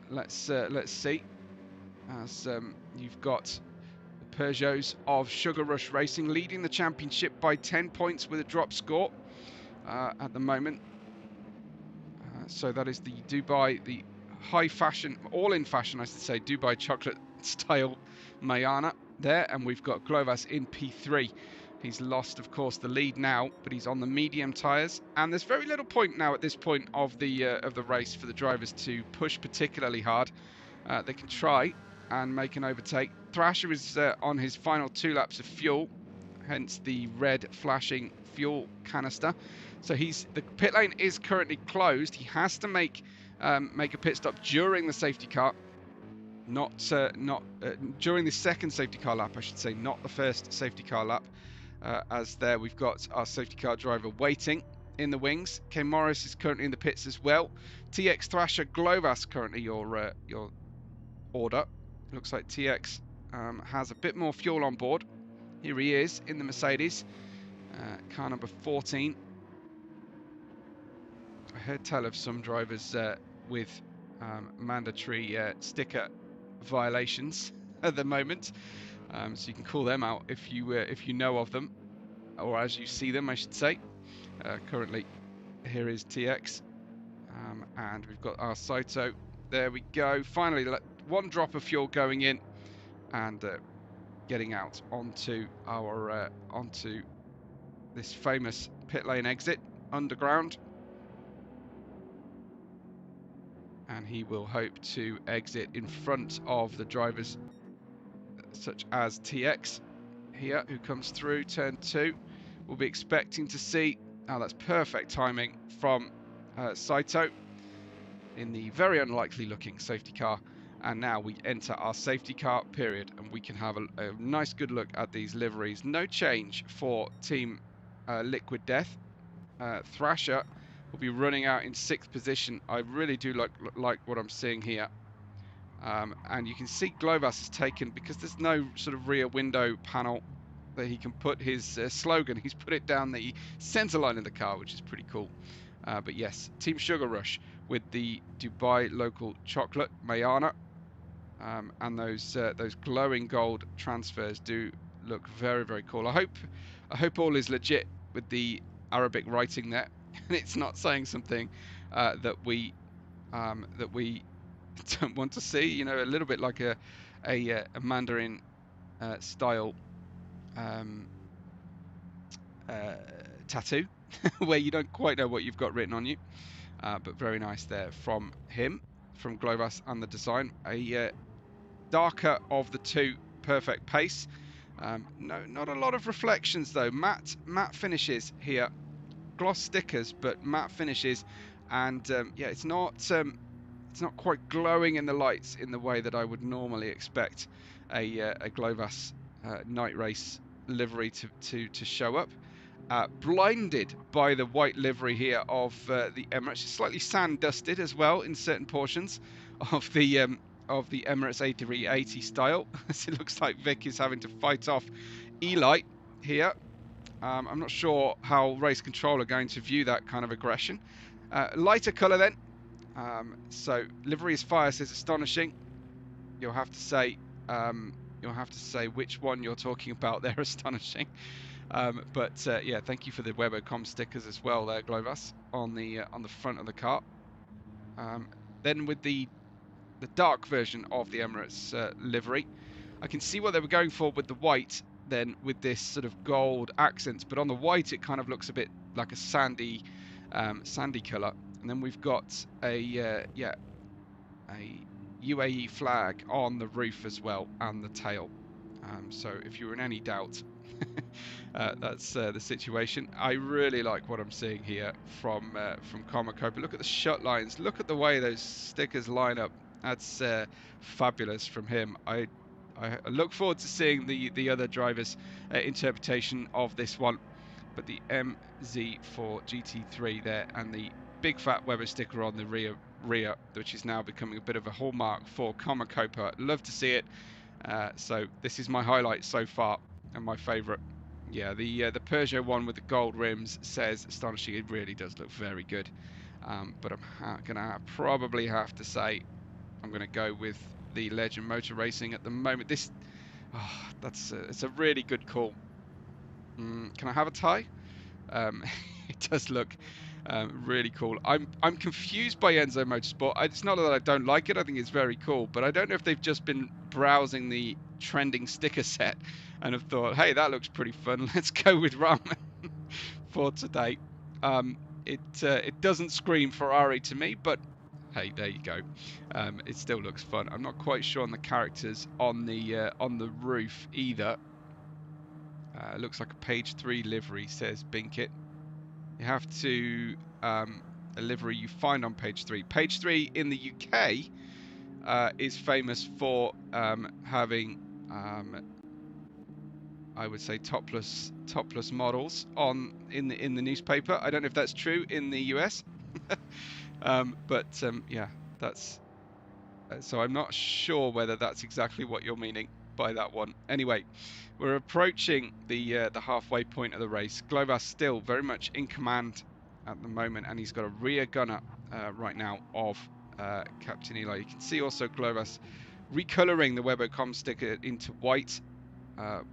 Let's see. As you've got the Peugeots of Sugar Rush Racing leading the championship by 10 points with a drop score at the moment. So that is the Dubai, the high fashion, all in fashion, I should say, Dubai chocolate style Mayana there, and we've got Glovas in P3. He's lost, of course, the lead now, but he's on the medium tyres, and there's very little point now at this point of the race for the drivers to push particularly hard. They can try and make an overtake. Thrasher is on his final 2 laps of fuel, hence the red flashing fuel canister. So the pit lane is currently closed. He has to make a pit stop during the safety car. Not during the second safety car lap, I should say, not the first safety car lap. As there we've got our safety car driver waiting in the wings. K Morris is currently in the pits as well. TX, Thrasher, Glovas currently your order. Looks like TX has a bit more fuel on board. Here he is in the Mercedes, car number 14. I heard tell of some drivers with mandatory sticker violations at the moment. So you can call them out if you know of them, or as you see them, I should say. Currently, here is TX, and we've got our Saito. There we go. Finally, one drop of fuel going in, and getting out onto our onto this famous pit lane exit underground. And he will hope to exit in front of the drivers such as TX here, who comes through turn 2. We'll be expecting to see, that's perfect timing from Saito in the very unlikely looking safety car. And now we enter our safety car period, and we can have a nice good look at these liveries. No change for Team Liquid Death. Thrasher will be running out in 6th position. I really do like what I'm seeing here. And you can see Glovas has taken, because there's no sort of rear window panel that he can put his slogan. He's put it down the center line of the car, which is pretty cool. But yes, Team Sugar Rush with the Dubai local chocolate Mayana, and those glowing gold transfers do look very, very cool. I hope all is legit with the Arabic writing there, and it's not saying something that we don't want to see. You know, a little bit like a Mandarin style tattoo, where you don't quite know what you've got written on you. But very nice there from him, from Glovas, and the design. A darker of the two, perfect pace. No, not a lot of reflections though. Matte finishes here. Gloss stickers, but matte finishes, and yeah, it's not quite glowing in the lights in the way that I would normally expect a Glovas night race livery to show up. Blinded by the white livery here of the Emirates, slightly sand dusted as well in certain portions of the Emirates A380 style. As it looks like Vic is having to fight off Eli here. I'm not sure how race control are going to view that kind of aggression. Lighter colour then. So livery is fire says astonishing. You'll have to say which one you're talking about. They're astonishing. But yeah, thank you for the Webbo stickers as well there, Glovas, on the front of the car. Then with the dark version of the Emirates livery, I can see what they were going for with the white, then with this sort of gold accents, but on the white it kind of looks a bit like a sandy colour. And then we've got a UAE flag on the roof as well, and the tail. So if you're in any doubt, that's the situation. I really like what I'm seeing here from Comacopa. Look at the shut lines. Look at the way those stickers line up. That's fabulous from him. I look forward to seeing the other drivers' interpretation of this one. But the MZ4 GT3 there, and the big fat Webbo sticker on the rear, which is now becoming a bit of a hallmark for Comacopa. Love to see it. So this is my highlight so far, and my favourite. Yeah, the Peugeot one with the gold rims says astonishing. It really does look very good. But I'm gonna probably have to say I'm gonna go with the Legend Motor Racing at the moment. This, it's a really good call. Can I have a tie? It does look really cool. I'm confused by Enzo Motorsport. It's not that I don't like it. I think it's very cool, but I don't know if they've just been browsing the trending sticker set and have thought, hey, that looks pretty fun. Let's go with Ramen for today. It doesn't scream Ferrari to me, but hey, there you go. It still looks fun. I'm not quite sure on the characters on the roof either. Looks like a page 3 livery, says Binkit. You have to a livery you find on page 3. Page 3 in the UK is famous for having, I would say, topless models in the newspaper. I don't know if that's true in the US, but yeah, that's. So I'm not sure whether that's exactly what you're meaning by that one. Anyway, we're approaching the halfway point of the race. Glovas still very much in command at the moment, and he's got a rear gunner right now of Captain Eli. You can see also Glovas recoloring the Webbo sticker into white,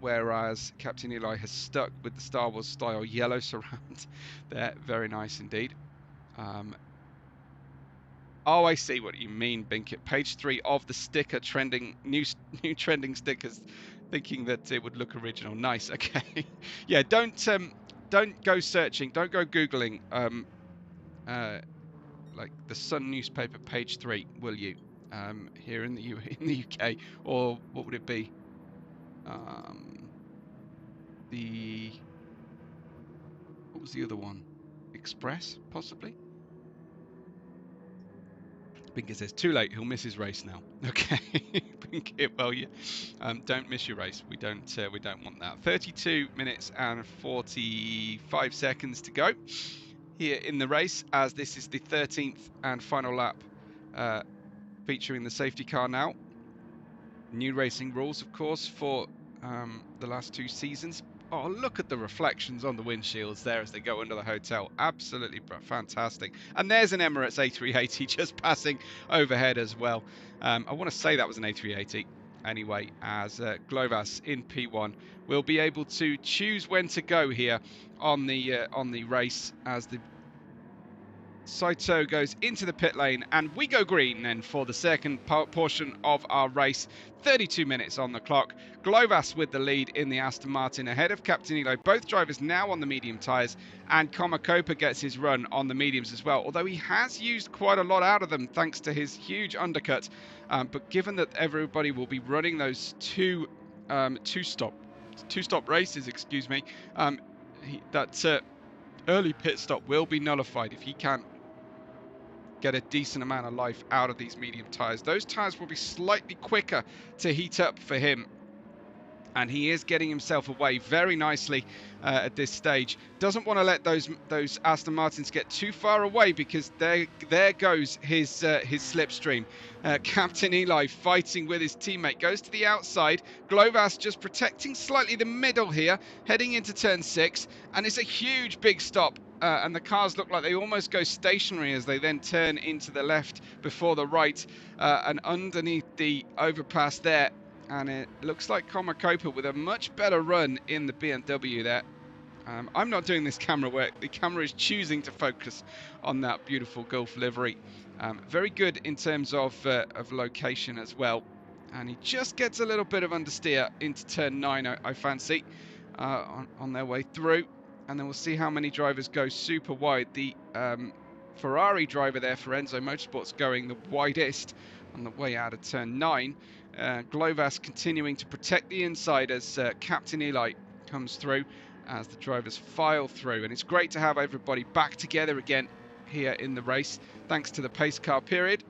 whereas Captain Eli has stuck with the Star Wars style yellow surround there. Very nice indeed. Oh, I see what you mean, Binkit. Page 3 of the sticker trending, new trending stickers, thinking that it would look original. Nice. Okay. Yeah. Don't go searching. Don't go googling. Like the Sun newspaper, page 3, will you? Here in the UK, or what would it be? What was the other one? Express, possibly. Binkit says, too late, he'll miss his race now. Okay, Binkit, well, yeah, don't miss your race. We don't want that. 32 minutes and 45 seconds to go here in the race, as this is the 13th and final lap, featuring the safety car now. New racing rules, of course, for the last 2 seasons. Oh, look at the reflections on the windshields there as they go under the hotel. Absolutely fantastic. And there's an Emirates A380 just passing overhead as well. I want to say that was an A380. Anyway, as Glovas in P1 will be able to choose when to go here on the race, as the Saito goes into the pit lane, and we go green then for the second portion of our race. 32 minutes on the clock. Glovas with the lead in the Aston Martin ahead of Captain Eli. Both drivers now on the medium tyres, and Comacopa gets his run on the mediums as well, although he has used quite a lot out of them thanks to his huge undercut. But given that everybody will be running those two stop races, excuse me, that early pit stop will be nullified if he can't get a decent amount of life out of these medium tyres. Those tyres will be slightly quicker to heat up for him, and he is getting himself away very nicely at this stage. Doesn't want to let those Aston Martins get too far away, because there goes his slipstream. Captain Eli fighting with his teammate, goes to the outside. Glovas just protecting slightly the middle here, heading into turn 6, and it's a huge big stop. And the cars look like they almost go stationary as they then turn into the left before the right, and underneath the overpass there. And it looks like Comacopa with a much better run in the BMW there. I'm not doing this camera work. The camera is choosing to focus on that beautiful Gulf livery. Very good in terms of location as well. And he just gets a little bit of understeer into turn 9, I fancy, on their way through. And then we'll see how many drivers go super wide. The Ferrari driver there for Enzo Motorsports going the widest on the way out of turn 9. Glovas continuing to protect the inside as Captain Eli comes through as the drivers file through. And it's great to have everybody back together again here in the race, thanks to the pace car period.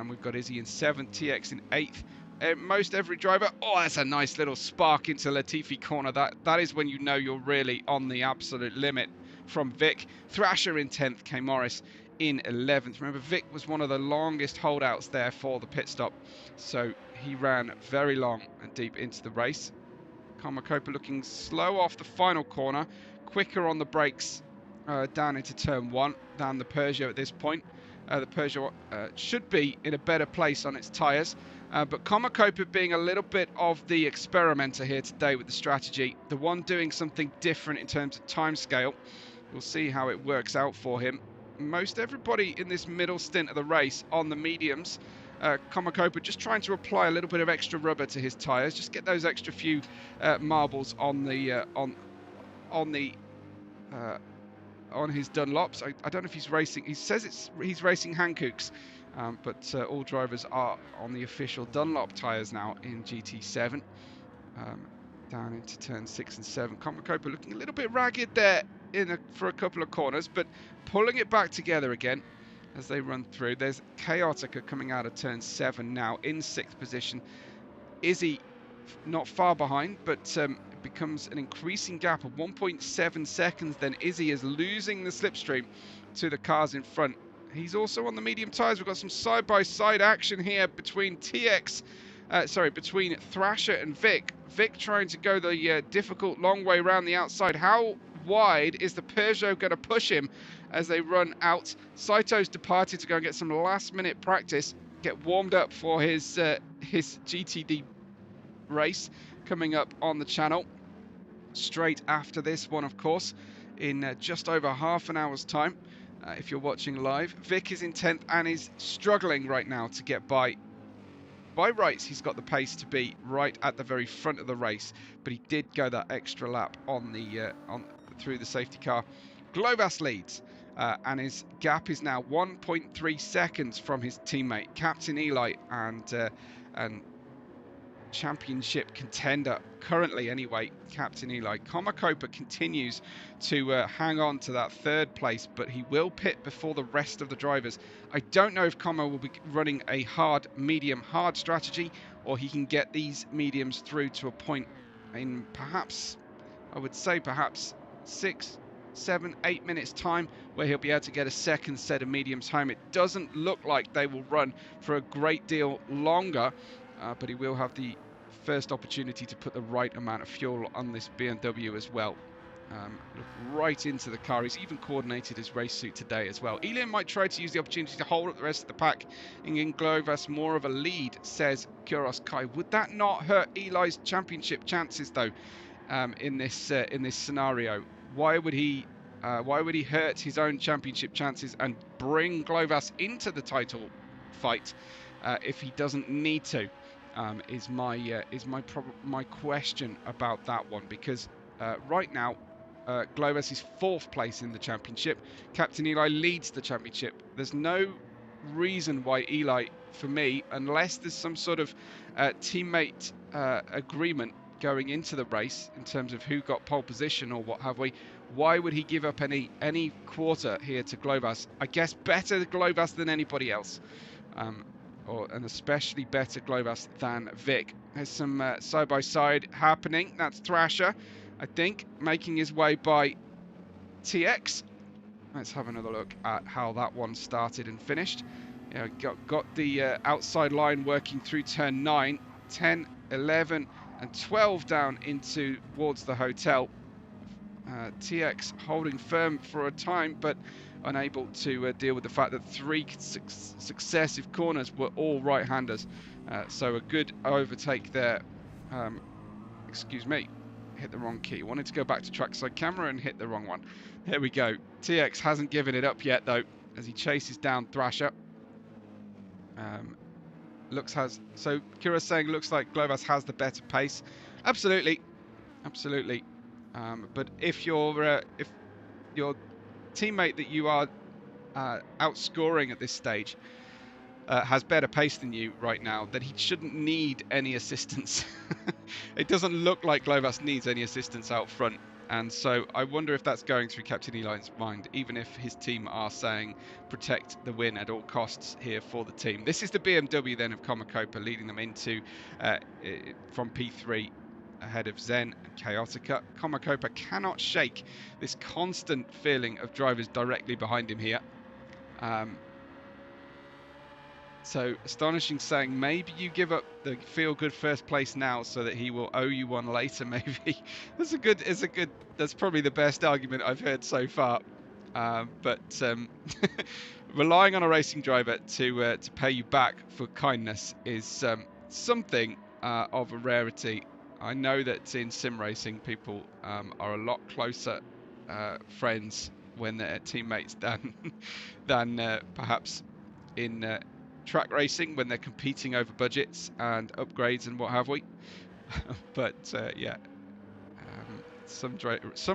We've got Izzy in 7th, TX in 8th. Most every driver. Oh, that's a nice little spark into Latifi corner. That is when you know you're really on the absolute limit from Vic. Thrasher in 10th, K Morris in 11th. Remember, Vic was one of the longest holdouts there for the pit stop, so he ran very long and deep into the race. Komakopa looking slow off the final corner, quicker on the brakes down into turn 1 than the Peugeot at this point. The Peugeot should be in a better place on its tyres, but Komakopa being a little bit of the experimenter here today with the strategy, the one doing something different in terms of time scale. We'll see how it works out for him. Most everybody in this middle stint of the race on the mediums, Komakopa just trying to apply a little bit of extra rubber to his tyres, just get those extra few marbles on the on his Dunlops. I don't know if he's racing. He says he's racing Hankooks, but all drivers are on the official Dunlop tyres now in GT7. Down into turn 6 and 7. Komakopa looking a little bit ragged there for a couple of corners, but pulling it back together again as they run through. There's Chaotica coming out of turn 7 now in 6th position. Izzy not far behind, but it becomes an increasing gap of 1.7 seconds. Then Izzy is losing the slipstream to the cars in front. He's also on the medium tyres. We've got some side-by-side action here between between Thrasher and Vic. Vic trying to go the difficult long way around the outside. How wide is the Peugeot going to push him as they run out? Saito's departed to go and get some last-minute practice, get warmed up for his GTD race coming up on the channel straight after this one, of course, in just over half an hour's time. If you're watching live, Vic is in 10th and is struggling right now to get by. By rights, he's got the pace to be right at the very front of the race, but he did go that extra lap on the through the safety car. Glovas leads, and his gap is now 1.3 seconds from his teammate Captain Eli and championship contender currently anyway, Captain Eli. Komakopa continues to hang on to that 3rd place, but he will pit before the rest of the drivers. I don't know if Koma will be running a hard, medium, hard strategy, or he can get these mediums through to a point in perhaps, I would say perhaps 6, 7, 8 minutes time where he'll be able to get a second set of mediums home. It doesn't look like they will run for a great deal longer, but he will have the first opportunity to put the right amount of fuel on this BMW as well. Look right into the car. He's even coordinated his race suit today as well. Elian might try to use the opportunity to hold up the rest of the pack and give Glovas more of a lead, says Kuros Kai. Would that not hurt Eli's championship chances though? In this scenario, why would he hurt his own championship chances and bring Glovas into the title fight if he doesn't need to? Is my question about that one, because right now Glovas is 4th place in the championship. Captain Eli leads the championship. There's no reason why Eli, for me, unless there's some sort of teammate agreement going into the race in terms of who got pole position or what have we, why would he give up any quarter here to Glovas? I guess better Glovas than anybody else. And especially better Glovas than Vic. There's some side-by-side happening. That's Thrasher, I think, making his way by TX. Let's have another look at how that one started and finished. Yeah, got the outside line working through turn 9, 10, 11 and 12 down into towards the hotel. TX holding firm for a time, but unable to deal with the fact that 3 successive corners were all right-handers. So a good overtake there. Excuse me, hit the wrong key. Wanted to go back to trackside camera and hit the wrong one. There we go. TX hasn't given it up yet though, as he chases down Thrasher. So Kira's saying looks like Glovas has the better pace. Absolutely, absolutely. But if your teammate that you are outscoring at this stage, has better pace than you right now, then he shouldn't need any assistance. It doesn't look like Glovas needs any assistance out front. And so I wonder if that's going through Captain Eli's mind, even if his team are saying protect the win at all costs here for the team. This is the BMW then of Comacopa, leading them into from P3 ahead of Zen and Chaotica. Comacopa cannot shake this constant feeling of drivers directly behind him here. So Astonishing saying maybe you give up the feel-good first place now so that he will owe you one later. Maybe that's probably the best argument I've heard so far. But relying on a racing driver to pay you back for kindness is something of a rarity. I know that in sim racing people are a lot closer friends when they're teammates than perhaps in track racing when they're competing over budgets and upgrades and what have we. But yeah, some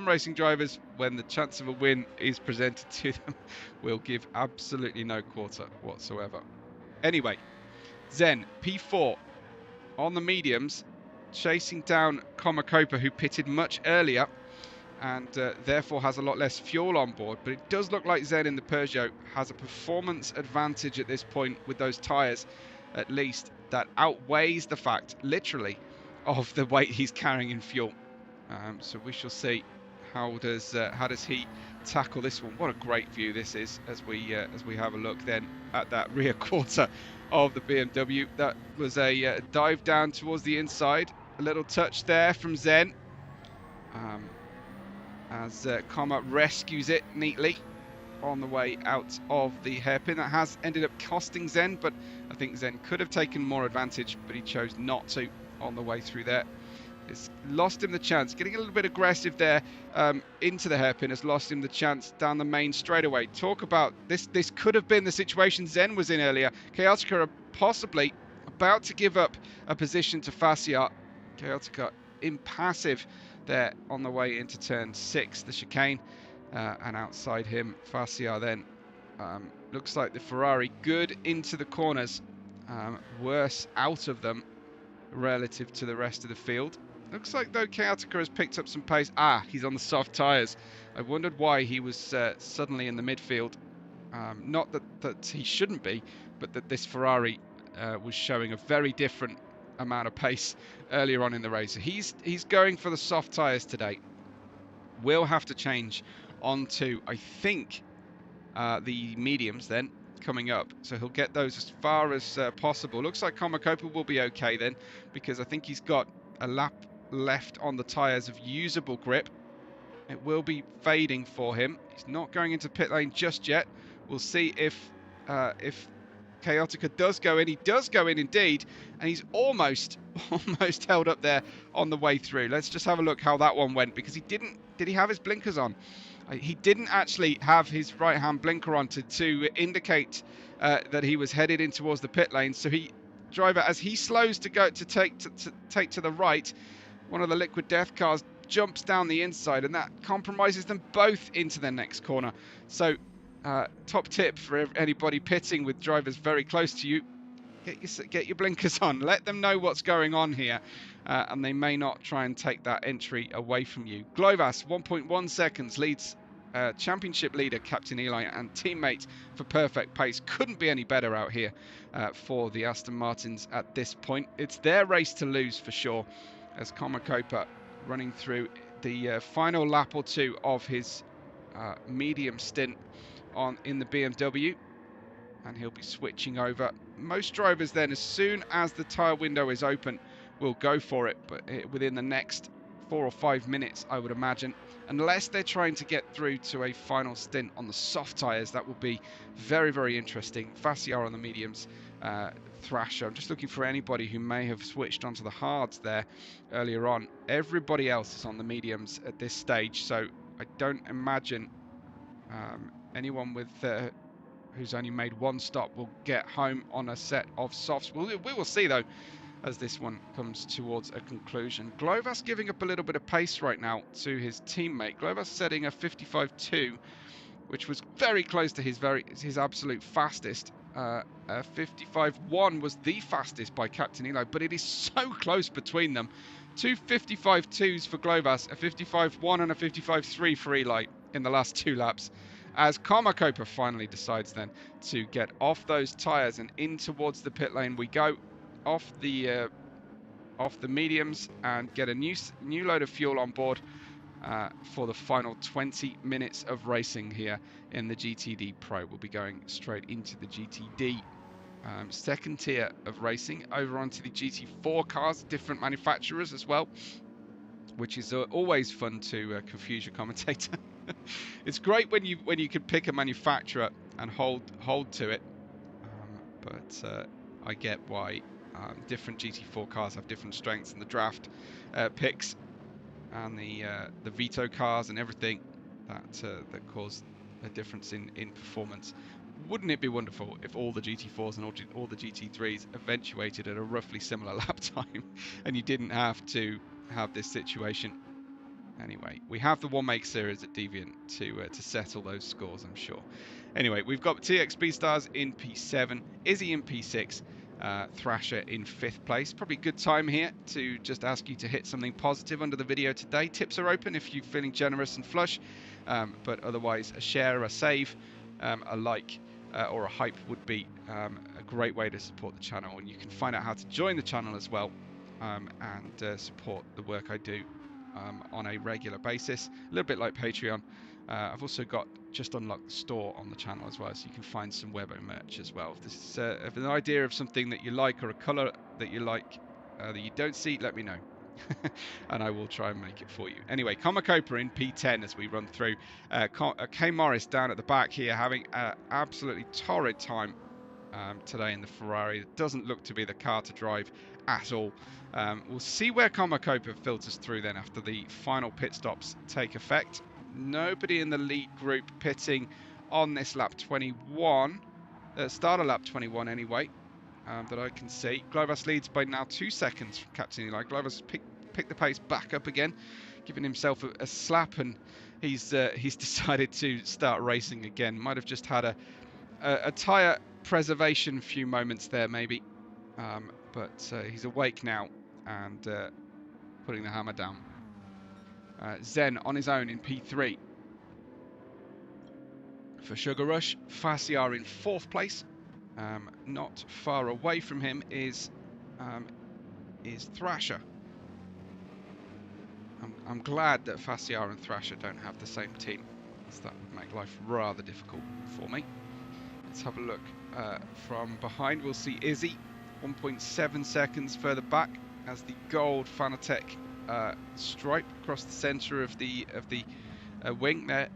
racing drivers, when the chance of a win is presented to them, will give absolutely no quarter whatsoever. Anyway, Zen P4 on the mediums, chasing down Comacopa, who pitted much earlier and therefore has a lot less fuel on board. But it does look like Zen in the Peugeot has a performance advantage at this point with those tyres, at least, that outweighs the fact, literally, of the weight he's carrying in fuel. So we shall see how does he tackle this one. What a great view this is as we have a look then at that rear quarter of the BMW. That was a dive down towards the inside. A little touch there from Zen. As Comma rescues it neatly on the way out of the hairpin. That has ended up costing Zen, but I think Zen could have taken more advantage, but he chose not to on the way through there. It's lost him the chance. Getting a little bit aggressive there into the hairpin has lost him the chance down the main straightaway. Talk about this. This could have been the situation Zen was in earlier. Chaotica are possibly about to give up a position to Fascia. Chaotica impassive there on the way into turn 6, the chicane, and outside him Fascia then looks like the Ferrari good into the corners, worse out of them relative to the rest of the field. Looks like though Chaotica has picked up some pace. He's on the soft tyres. I wondered why he was suddenly in the midfield. Not that he shouldn't be, but that this Ferrari was showing a very different amount of pace earlier on in the race. He's going for the soft tyres today. Will have to change onto, I think, the mediums then coming up, so he'll get those as far as possible. Looks like Comacopa will be okay then, because I think he's got a lap left on the tyres of usable grip. It will be fading for him. He's not going into pit lane just yet. We'll see if Chaotica does go in. He does go in indeed, and he's almost held up there on the way through. Let's just have a look how that one went, because did he have his blinkers on? He didn't actually have his right hand blinker on to indicate that he was headed in towards the pit lane. So driver, as he slows to take to the right, one of the liquid death cars jumps down the inside, and that compromises them both into their next corner. So top tip for anybody pitting with drivers very close to you: get your blinkers on. Let them know what's going on here, and they may not try and take that entry away from you. Glovas 1.1 seconds leads championship leader Captain Eli and teammate for perfect pace. Couldn't be any better out here for the Aston Martins at this point. It's their race to lose for sure, as Comacopa running through the final lap or two of his medium stint in the BMW, and he'll be switching over. Most drivers then, as soon as the tyre window is open, will go for it, but within the next 4 or 5 minutes, I would imagine, unless they're trying to get through to a final stint on the soft tyres. That will be very, very interesting. Fascia on the mediums, Thrasher. I'm just looking for anybody who may have switched onto the hards there earlier on. Everybody else is on the mediums at this stage, so I don't imagine anyone with who's only made one stop will get home on a set of softs. We will see though, as this one comes towards a conclusion. Glovas giving up a little bit of pace right now to his teammate. Glovas setting a 55.2 which was very close to his absolute fastest. 55.1 was the fastest by Captain Eli, but it is so close between them. Two 55.2s for Glovas, a 55.1 and a 55.3 for Eli in the last 2 laps, as Carmacopa finally decides then to get off those tyres and in towards the pit lane we go, off the mediums, and get a new load of fuel on board for the final 20 minutes of racing here in the GTDPRO. We'll be going straight into the GTD second tier of racing, over onto the GT4 cars, different manufacturers as well, which is always fun to confuse your commentator. It's great when you can pick a manufacturer and hold to it, but I get why different GT4 cars have different strengths, and the draft picks and the veto cars and everything that cause a difference in performance. Wouldn't it be wonderful if all the GT4s and all the GT3s eventuated at a roughly similar lap time, and you didn't have to have this situation? Anyway, we have the One Make series at Deviant to settle those scores, I'm sure. Anyway, we've got TXP Stars in P7, Izzy in P6, Thrasher in 5th place. Probably a good time here to just ask you to hit something positive under the video today. Tips are open if you're feeling generous and flush, but otherwise a share, a save, a like, or a hype would be a great way to support the channel. And you can find out how to join the channel as well, and support the work I do on a regular basis, a little bit like Patreon. I've also got just unlocked the store on the channel as well, so you can find some Webbo merch as well. If this is if an idea of something that you like, or a colour that you like that you don't see, let me know. And I will try and make it for you. Anyway, Carmacopa in P10 as we run through. K Morris down at the back here having an absolutely torrid time today in the Ferrari. It doesn't look to be the car to drive at all. We'll see where Carmacopa filters through then after the final pit stops take effect. Nobody in the lead group pitting on this lap 21. Start of lap 21 anyway, that I can see. Glovas leads by now 2 seconds from Captain Eli. Glovas picked the pace back up again, giving himself a slap, and he's decided to start racing again. Might have just had a tyre preservation few moments there maybe, but he's awake now and putting the hammer down. Zen on his own in P3. For Sugar Rush, Fassiar in 4th place. Not far away from him is Thrasher. I'm glad that Fassiar and Thrasher don't have the same team, as that would make life rather difficult for me. Let's have a look from behind. We'll see Izzy 1.7 seconds further back as the gold Fanatec stripe across the centre of the wing there,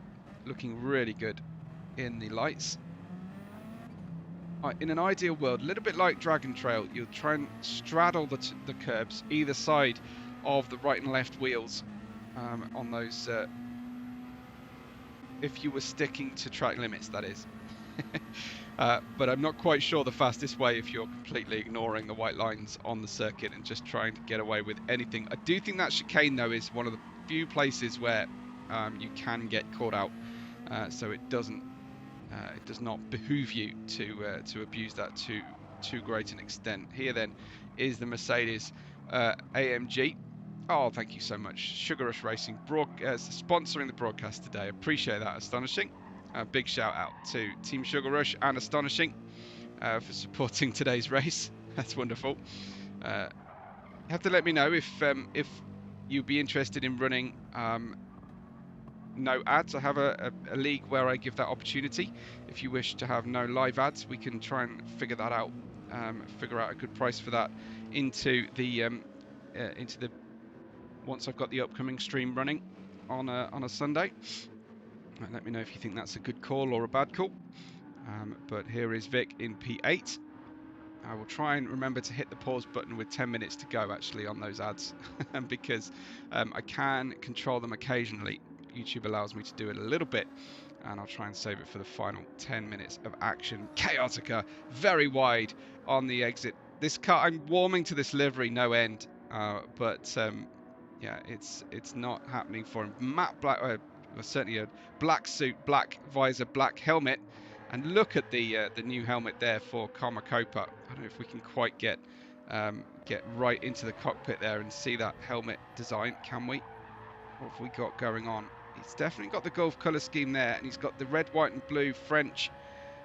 looking really good in the lights. In an ideal world, a little bit like Dragon Trail, you'll try and straddle the curbs either side of the right and left wheels on those, if you were sticking to track limits, that is. But I'm not quite sure the fastest way if you're completely ignoring the white lines on the circuit and just trying to get away with anything. I do think that chicane though is one of the few places where you can get caught out, so it does not behoove you to abuse that to too great an extent. Here then is the Mercedes AMG. Oh, thank you so much, Sugar Rush Racing, sponsoring the broadcast today. Appreciate that, Astonishing. Big shout out to Team Sugar Rush and Astonishing for supporting today's race. That's wonderful. You have to let me know if you'd be interested in running no ads. I have a league where I give that opportunity. If you wish to have no live ads, we can try and figure that out. Figure out a good price for that into the once I've got the upcoming stream running on a Sunday. Let me know if you think that's a good call or a bad call. But here is Vic in P8. I will try and remember to hit the pause button with 10 minutes to go actually on those ads, because I can control them occasionally. YouTube allows me to do it a little bit, and I'll try and save it for the final 10 minutes of action. Chaotica, very wide on the exit. This car, I'm warming to this livery no end, but yeah, it's not happening for him. well, certainly a black suit, black visor, black helmet. And look at the new helmet there for Kopa. I don't know if we can quite get right into the cockpit there and see that helmet design. Can we? What have we got going on? He's definitely got the Gulf colour scheme there, and he's got the red, white, and blue French.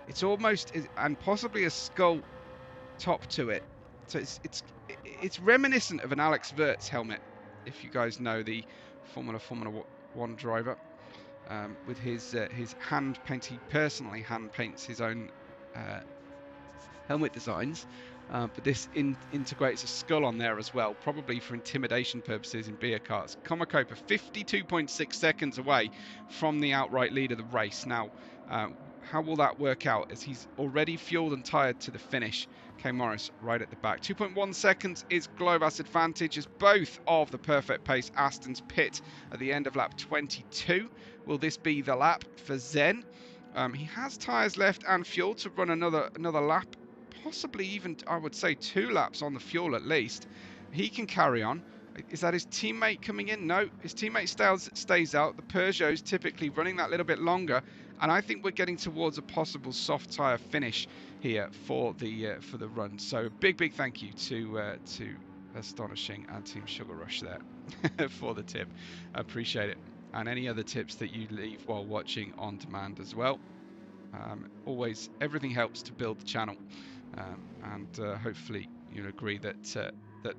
It's almost, and possibly a skull top to it. So it's reminiscent of an Alex Wirtz helmet, if you guys know the Formula 1 driver. With his hand paint, he personally hand paints his own helmet designs, but this integrates a skull on there as well, probably for intimidation purposes in beer carts. Kopa 52.6 seconds away from the outright lead of the race. Now, how will that work out, as he's already fueled and tired to the finish? Morris right at the back. 2.1 seconds is Globus' advantage, as both of the perfect pace Astons pit at the end of lap 22. Will this be the lap for Zen? He has tyres left and fuel to run another lap, possibly even, I would say, 2 laps on the fuel at least. He can carry on. Is that his teammate coming in? No, his teammate stays out. The Peugeot's typically running that little bit longer, and I think we're getting towards a possible soft tyre finish here for the run. So big thank you to Astonishing and Team Sugar Rush there for the tip. I appreciate it. And any other tips that you leave while watching on demand as well. Always, everything helps to build the channel, and hopefully you'll agree that that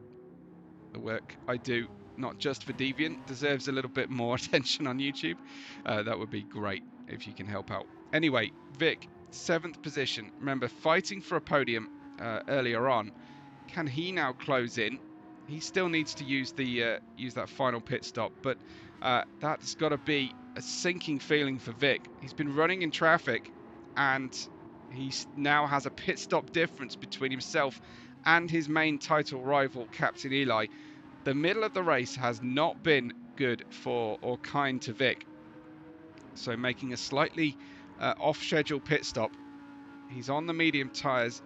the work I do, not just for Deviant, deserves a little bit more attention on YouTube. That would be great if you can help out. Anyway, Vic, 7th position. Remember, fighting for a podium earlier on. Can he now close in? He still needs to use that final pit stop, but that's got to be a sinking feeling for Vic. He's been running in traffic, and he now has a pit stop difference between himself and his main title rival, Captain Eli. The middle of the race has not been good for or kind to Vic. So making a slightly off-schedule pit stop. He's on the medium tyres.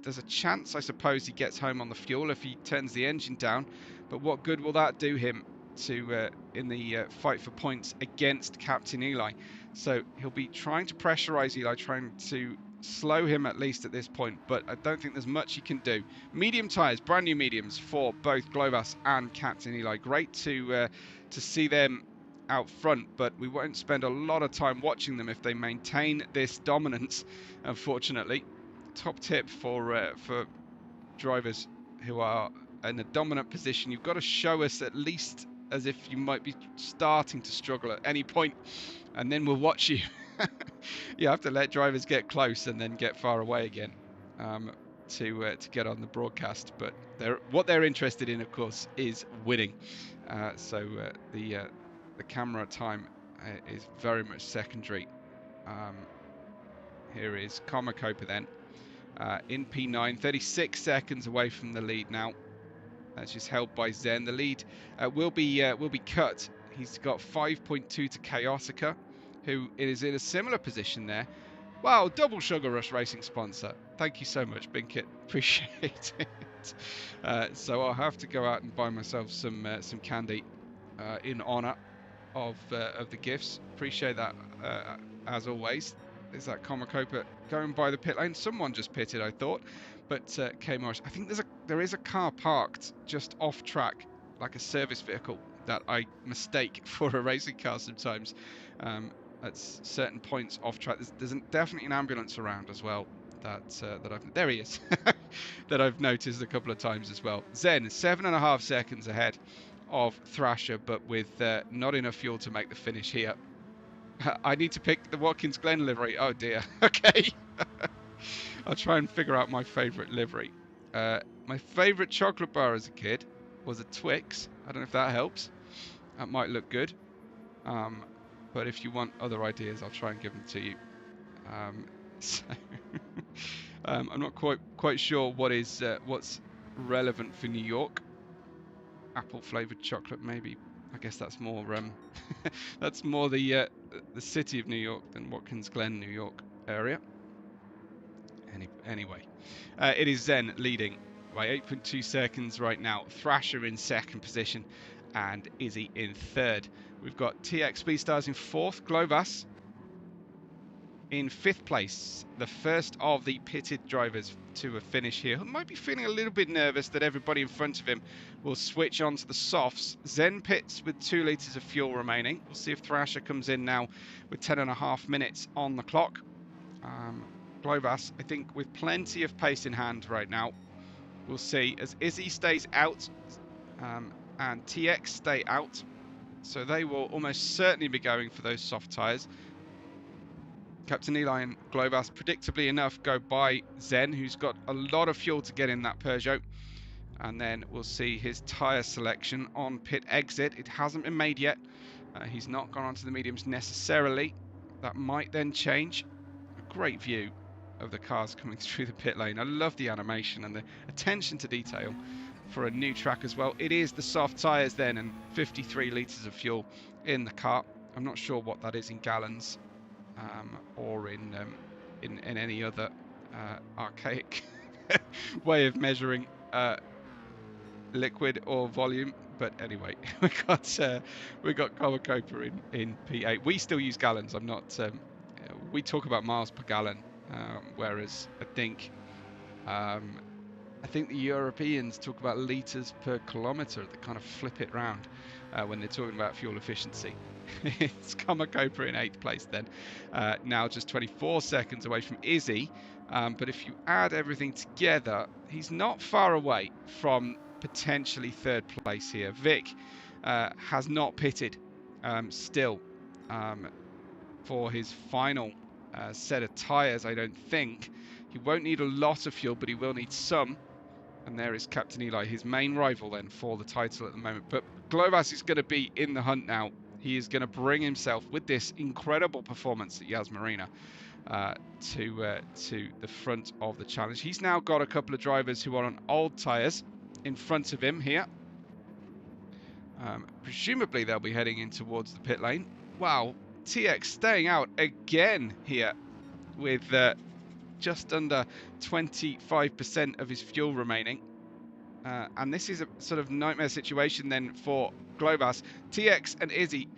There's a chance, I suppose, he gets home on the fuel if he turns the engine down. But what good will that do him to in the fight for points against Captain Eli? So he'll be trying to pressurise Eli, trying to slow him at least at this point, but I don't think there's much he can do. Medium tyres, brand new mediums for both Globus and Captain Eli. Great to see them out front, but we won't spend a lot of time watching them if they maintain this dominance, unfortunately. Top tip for drivers who are in a dominant position: you've got to show us at least as if you might be starting to struggle at any point, and then we'll watch you. You have to let drivers get close and then get far away again to get on the broadcast. But what they're interested in, of course, is winning. So the camera time is very much secondary. Here is Kopa then in P9, 36 seconds away from the lead now. That's just held by Zen. The lead will be cut. He's got 5.2 to Chaotica, who is in a similar position there. Wow, double Sugar Rush Racing sponsor. Thank you so much, Binkit. Appreciate it. So I'll have to go out and buy myself some candy in honour of the gifts. Appreciate that as always. Is that Kopa going by the pit lane? Someone just pitted, I thought. But Morris, I think there is a car parked just off track, like a service vehicle, that I mistake for a racing car sometimes. At certain points off track, there's definitely an ambulance around as well. There he is. That I've noticed a couple of times as well. Zen 7.5 seconds ahead of Thrasher, but with not enough fuel to make the finish here. I need to pick the Watkins Glen livery. Oh dear. Okay. I'll try and figure out my favourite livery. My favourite chocolate bar as a kid was a Twix. I don't know if that helps. That might look good. But if you want other ideas, I'll try and give them to you. I'm not quite sure what's relevant for New York. Apple flavoured chocolate, maybe. I guess that's more that's more the city of New York than Watkins Glen, New York area. Anyway, it is Zen leading by 8.2 seconds right now. Thrasher in second position, and Izzy in third. We've got TX Speedstars in fourth, Glovas in fifth place, the first of the pitted drivers to a finish here, who might be feeling a little bit nervous that everybody in front of him will switch on to the softs. Zen pits with 2 litres of fuel remaining. We'll see if Thrasher comes in now with 10.5 minutes on the clock. Glovas, I think, with plenty of pace in hand right now. We'll see as Izzy stays out and TX stay out. So they will almost certainly be going for those soft tyres. Captain Eli and Glovas, predictably enough, go by Zen, who's got a lot of fuel to get in that Peugeot. And then we'll see his tyre selection on pit exit. It hasn't been made yet. He's not gone onto the mediums necessarily. That might then change. A great view of the cars coming through the pit lane. I love the animation and the attention to detail for a new track as well. It is the soft tyres then, and 53 litres of fuel in the car. I'm not sure what that is in gallons. Or in any other archaic way of measuring liquid or volume, but anyway, we got Comacopa in P8. We still use gallons. I'm not. We talk about miles per gallon, whereas I think the Europeans talk about litres per kilometre. They kind of flip it round when they're talking about fuel efficiency. It's Comacopa in 8th place then, now just 24 seconds away from Izzy, but if you add everything together, he's not far away from potentially 3rd place here. Vic has not pitted still for his final set of tyres, I don't think. He won't need a lot of fuel, but he will need some. And there is Captain Eli, his main rival then for the title at the moment. But Glovas is going to be in the hunt now. He is going to bring himself, with this incredible performance at Yas Marina, to the front of the challenge. He's now got a couple of drivers who are on old tyres in front of him here. Presumably they'll be heading in towards the pit lane. Wow, TX staying out again here with just under 25% of his fuel remaining. And this is a sort of nightmare situation then for Glovas. TX and Izzy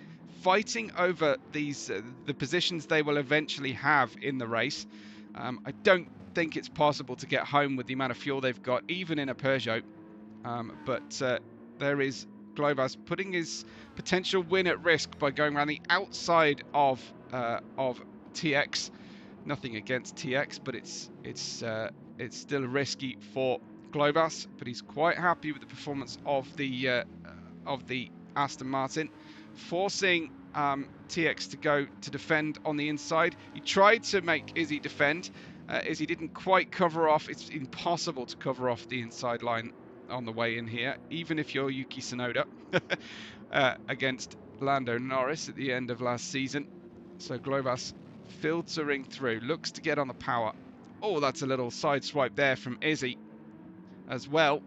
fighting over these the positions they will eventually have in the race. I don't think it's possible to get home with the amount of fuel they've got, even in a Peugeot. But there is Glovas putting his potential win at risk by going around the outside of TX. Nothing against TX, but it's still risky for Glovas. But he's quite happy with the performance of the Aston Martin, forcing TX to go to defend on the inside. He tried to make Izzy defend. Izzy didn't quite cover off. It's impossible to cover off the inside line on the way in here, even if you're Yuki Tsunoda against Lando Norris at the end of last season. So Glovas filtering through, looks to get on the power. Oh, that's a little side swipe there from Izzy as well.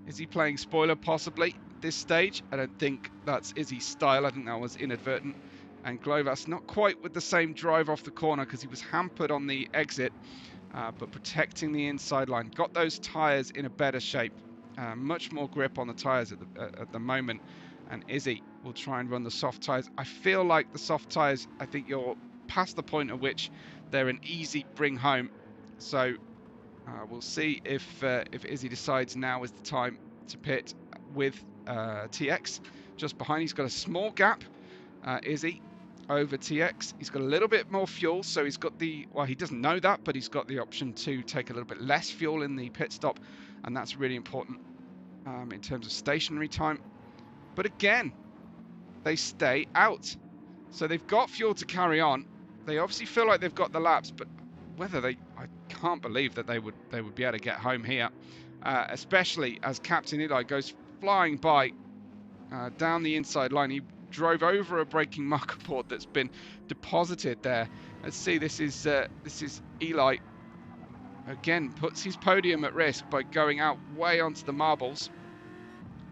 Is he playing spoiler possibly at this stage? I don't think that's Izzy's style. I think that was inadvertent. And Glovas not quite with the same drive off the corner because he was hampered on the exit, but protecting the inside line. Got those tyres in a better shape. Much more grip on the tyres at the moment. And Izzy will try and run the soft tyres. I feel like the soft tyres, I think you're past the point at which they're an easy bring home. So we'll see if Izzy decides now is the time to pit with TX just behind. He's got a small gap, Izzy, over TX. He's got a little bit more fuel, so he's got well, he doesn't know that, but he's got the option to take a little bit less fuel in the pit stop, and that's really important in terms of stationary time. But again, they stay out. So they've got fuel to carry on. They obviously feel like they've got the laps, but whether I can't believe that they would be able to get home here, especially as Captain Eli goes flying by down the inside line. He drove over a braking marker board that's been deposited there. Let's see, this is Eli again, puts his podium at risk by going out way onto the marbles.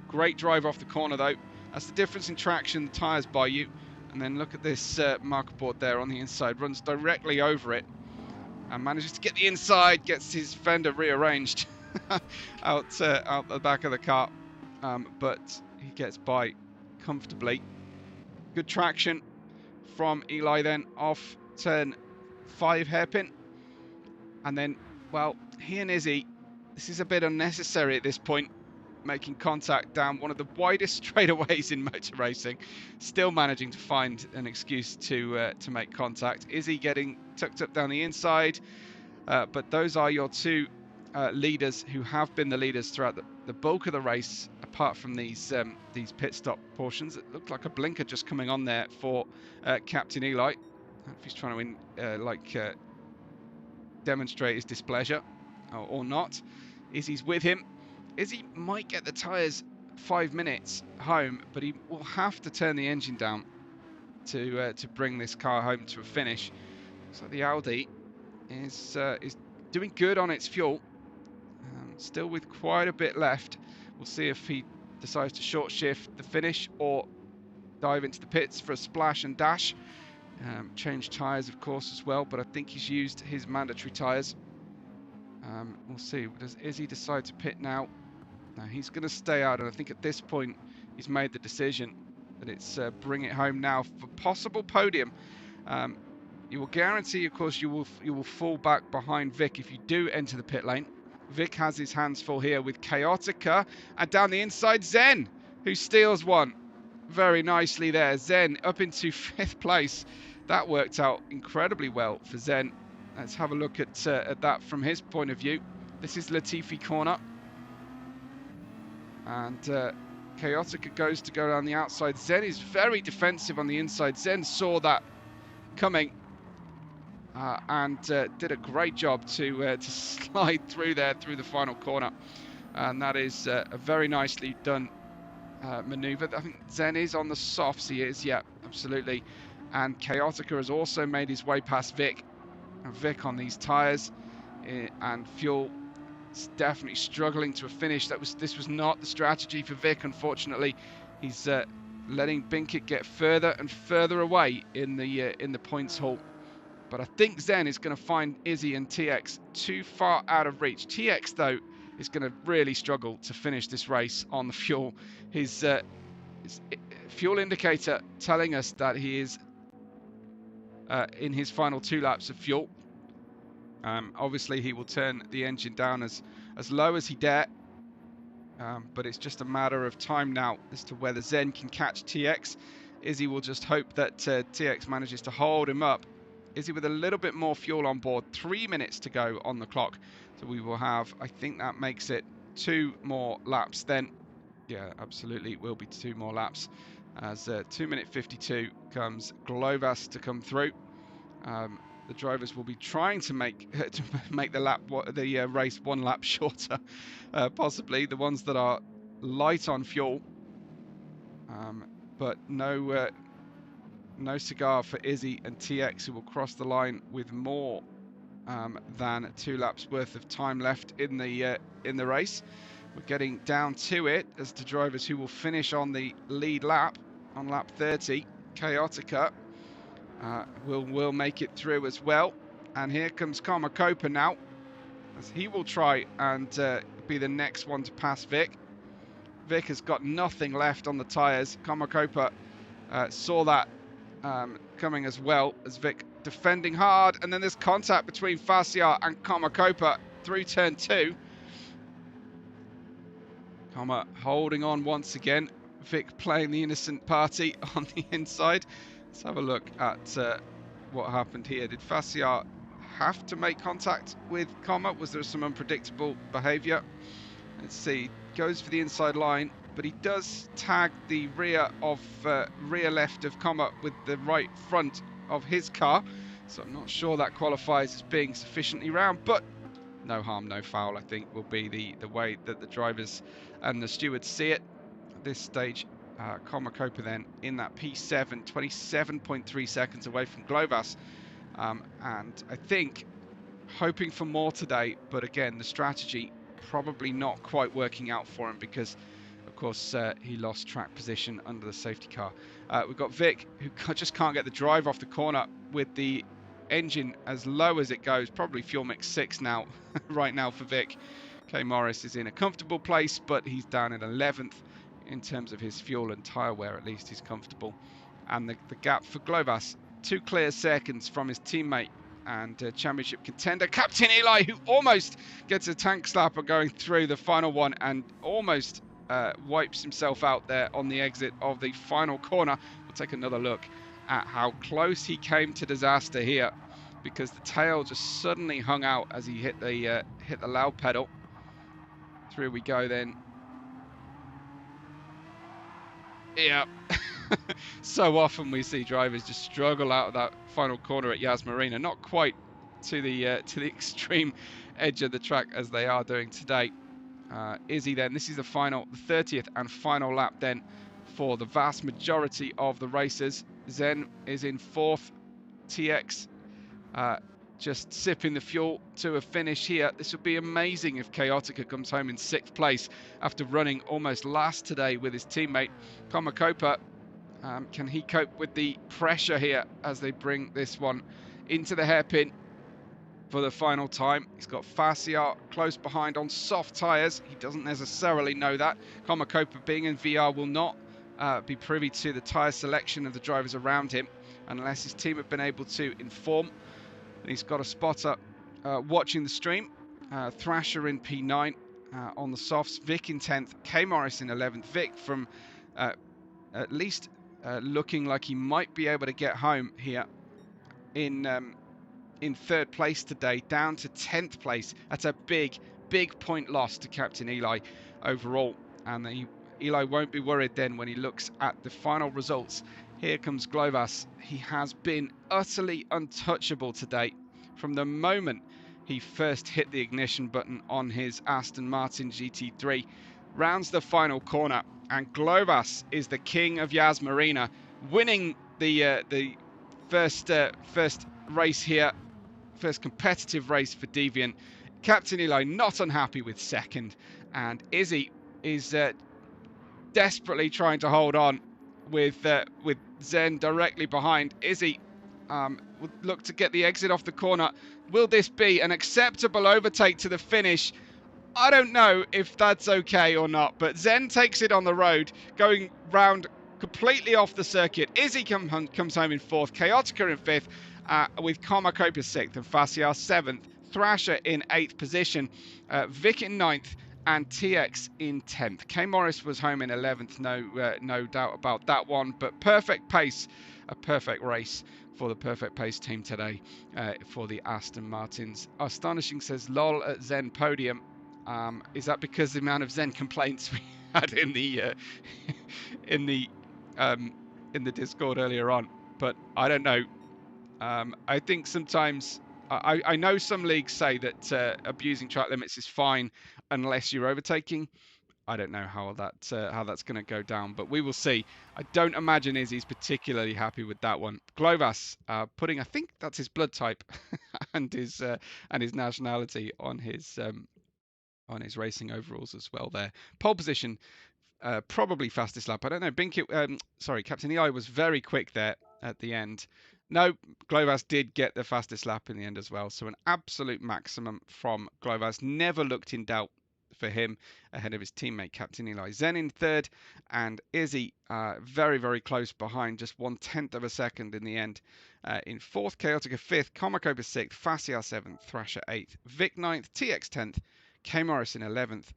Great drive off the corner though. That's the difference in traction. The tyres by you. And then look at this marker board there on the inside. Runs directly over it and manages to get the inside. Gets his fender rearranged out the back of the car. But he gets by comfortably. Good traction from Eli then off turn 5 hairpin. And then, well, he and Izzy, this is a bit unnecessary at this point, making contact down one of the widest straightaways in motor racing, still managing to find an excuse to make contact. Izzy getting tucked up down the inside, but those are your two leaders who have been the leaders throughout the bulk of the race, apart from these pit stop portions. It looked like a blinker just coming on there for Captain Eli. I don't know if he's trying to demonstrate his displeasure or not. Izzy's with him. Izzy might get the tyres 5 minutes home, but he will have to turn the engine down to bring this car home to a finish. So the Audi is doing good on its fuel, still with quite a bit left. We'll see if he decides to short shift the finish or dive into the pits for a splash and dash. Change tyres, of course, as well, but I think he's used his mandatory tyres. We'll see. Does Izzy decide to pit now? No, he's going to stay out, and I think at this point he's made the decision that it's bring it home now for possible podium. You will guarantee, of course, you will fall back behind Vic if you do enter the pit lane. Vic has his hands full here with Chaotica, and down the inside Zen, who steals one very nicely there. Zen up into 5th place. That worked out incredibly well for Zen. Let's have a look at that from his point of view. This is Latifi corner, and Chaotica goes to go down the outside. Zen is very defensive on the inside. Zen saw that coming and did a great job to slide through there through the final corner, and that is a very nicely done maneuver. I think Zen is on the softs. He is, yeah, absolutely. And Chaotica has also made his way past Vic. And Vic on these tyres and fuel is definitely struggling to a finish. This was not the strategy for Vic, unfortunately. He's letting Binkett get further and further away in the points haul. But I think Zen is going to find Izzy and TX too far out of reach. TX, though, is going to really struggle to finish this race on the fuel. His fuel indicator telling us that he is in his final 2 laps of fuel. Obviously, he will turn the engine down as low as he dare. But it's just a matter of time now as to whether Zen can catch TX. Izzy will just hope that TX manages to hold him up. Izzy with a little bit more fuel on board, 3 minutes to go on the clock. So we will have, I think that makes it 2 more laps then. Yeah, absolutely, it will be 2 more laps. As 2 minute 52 comes Glovas to come through. The drivers will be trying to make the race 1 lap shorter, possibly the ones that are light on fuel. But no cigar for Izzy and TX, who will cross the line with more than 2 laps worth of time left in the race. We're getting down to it as to drivers who will finish on the lead lap on lap 30. Chaotica will make it through as well, and here comes Komakopa now, as he will try and be the next one to pass Vic. Vic has got nothing left on the tyres. Komakopa saw that coming as well, as Vic defending hard, and then there's contact between Faciar and Komakopa through turn 2. Koma holding on once again. Vic playing the innocent party on the inside. Let's have a look at what happened here. Did Faciar have to make contact with Koma? Was there some unpredictable behaviour? Let's see. Goes for the inside line, but he does tag the rear left of Koma with the right front of his car. So I'm not sure that qualifies as being sufficiently round, but no harm, no foul, I think, will be the way that the drivers and the stewards see it at this stage. Komakopa then in that P7, 27.3 seconds away from Glovas. And I think hoping for more today, but again, the strategy probably not quite working out for him because, of course, he lost track position under the safety car. We've got Vic, who just can't get the drive off the corner with the engine as low as it goes, probably fuel mix 6 now, right now for Vic. K. Morris is in a comfortable place, but he's down at 11th. in terms of his fuel and tyre wear. At least he's comfortable. And the gap for Glovas, 2 clear seconds from his teammate and championship contender Captain Eli, who almost gets a tank slapper going through the final one and almost wipes himself out there on the exit of the final corner. We'll take another look at how close he came to disaster here, because the tail just suddenly hung out as he hit the loud pedal. Through we go then. Yeah. So often we see drivers just struggle out of that final corner at Yas Marina, not quite to the extreme edge of the track as they are doing today. Izzy then, this is the 30th and final lap then for the vast majority of the racers. Zen is in 4th, TX just sipping the fuel to a finish here. This would be amazing if Chaotica comes home in 6th place after running almost last today with his teammate Komakopa. Can he cope with the pressure here as they bring this one into the hairpin for the final time? He's got Faciar close behind on soft tyres. He doesn't necessarily know that. Komakopa, being in VR, will not be privy to the tyre selection of the drivers around him unless his team have been able to inform. And he's got a spotter watching the stream. Thrasher in P9 on the softs. Vic in 10th. K Morris in 11th. Vic from at least looking like he might be able to get home here in 3rd place today, down to 10th place. That's a big point loss to Captain Eli overall, and Eli won't be worried then when he looks at the final results. Here comes Glovas. He has been utterly untouchable today from the moment he first hit the ignition button on his Aston Martin GT3. Rounds the final corner, and Glovas is the king of Yas Marina, winning the first race here, first competitive race for Deviant. Captain Eli not unhappy with 2nd, and Izzy is desperately trying to hold on with Zen directly behind. Izzy would look to get the exit off the corner. Will this be an acceptable overtake to the finish? I don't know if that's okay or not, but Zen takes it on the road, going round completely off the circuit. Izzy comes home in 4th, Chaotica in 5th, with Komakopa 6th and Faciar 7th, Thrasher in 8th position, Vic in 9th, and TX in 10th. K Morris was home in 11th, no doubt about that one, but perfect pace, a perfect race for the Perfect Pace team today for the Aston Martins. Astonishing says, lol at Zen podium. Is that because the amount of Zen complaints we had in the in the Discord earlier on? But I don't know. I think sometimes I know some leagues say that abusing track limits is fine unless you're overtaking. I don't know how that's going to go down, but we will see. I don't imagine Izzy's particularly happy with that one. Glovas putting, I think that's his blood type and his nationality on his racing overalls as well there. Pole position, probably fastest lap. I don't know. Sorry, Captain Eli was very quick there at the end. No, Glovas did get the fastest lap in the end as well. So an absolute maximum from Glovas. Never looked in doubt for him ahead of his teammate Captain Eli. Zen in 3rd, and Izzy very close behind, just 1/10 of a second in the end. In 4th, Chaotica 5th, Komakopa 6th, Faciar 7th, Thrasher 8th, Vic 9th, TX 10th, K Morris in 11th.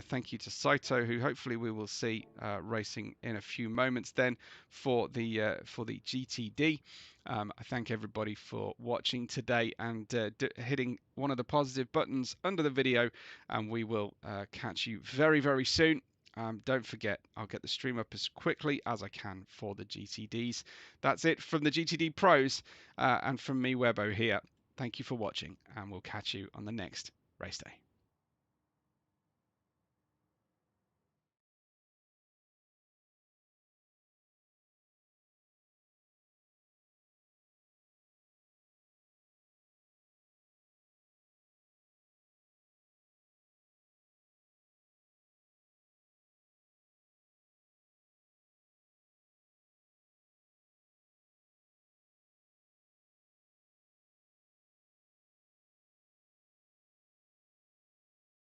Thank you to Saito, who hopefully we will see racing in a few moments then for the GTD. I thank everybody for watching today and hitting one of the positive buttons under the video, and we will catch you very soon. Don't forget, I'll get the stream up as quickly as I can for the GTDs. That's it from the GTD Pros and from me, Webbo, here. Thank you for watching, and we'll catch you on the next race day.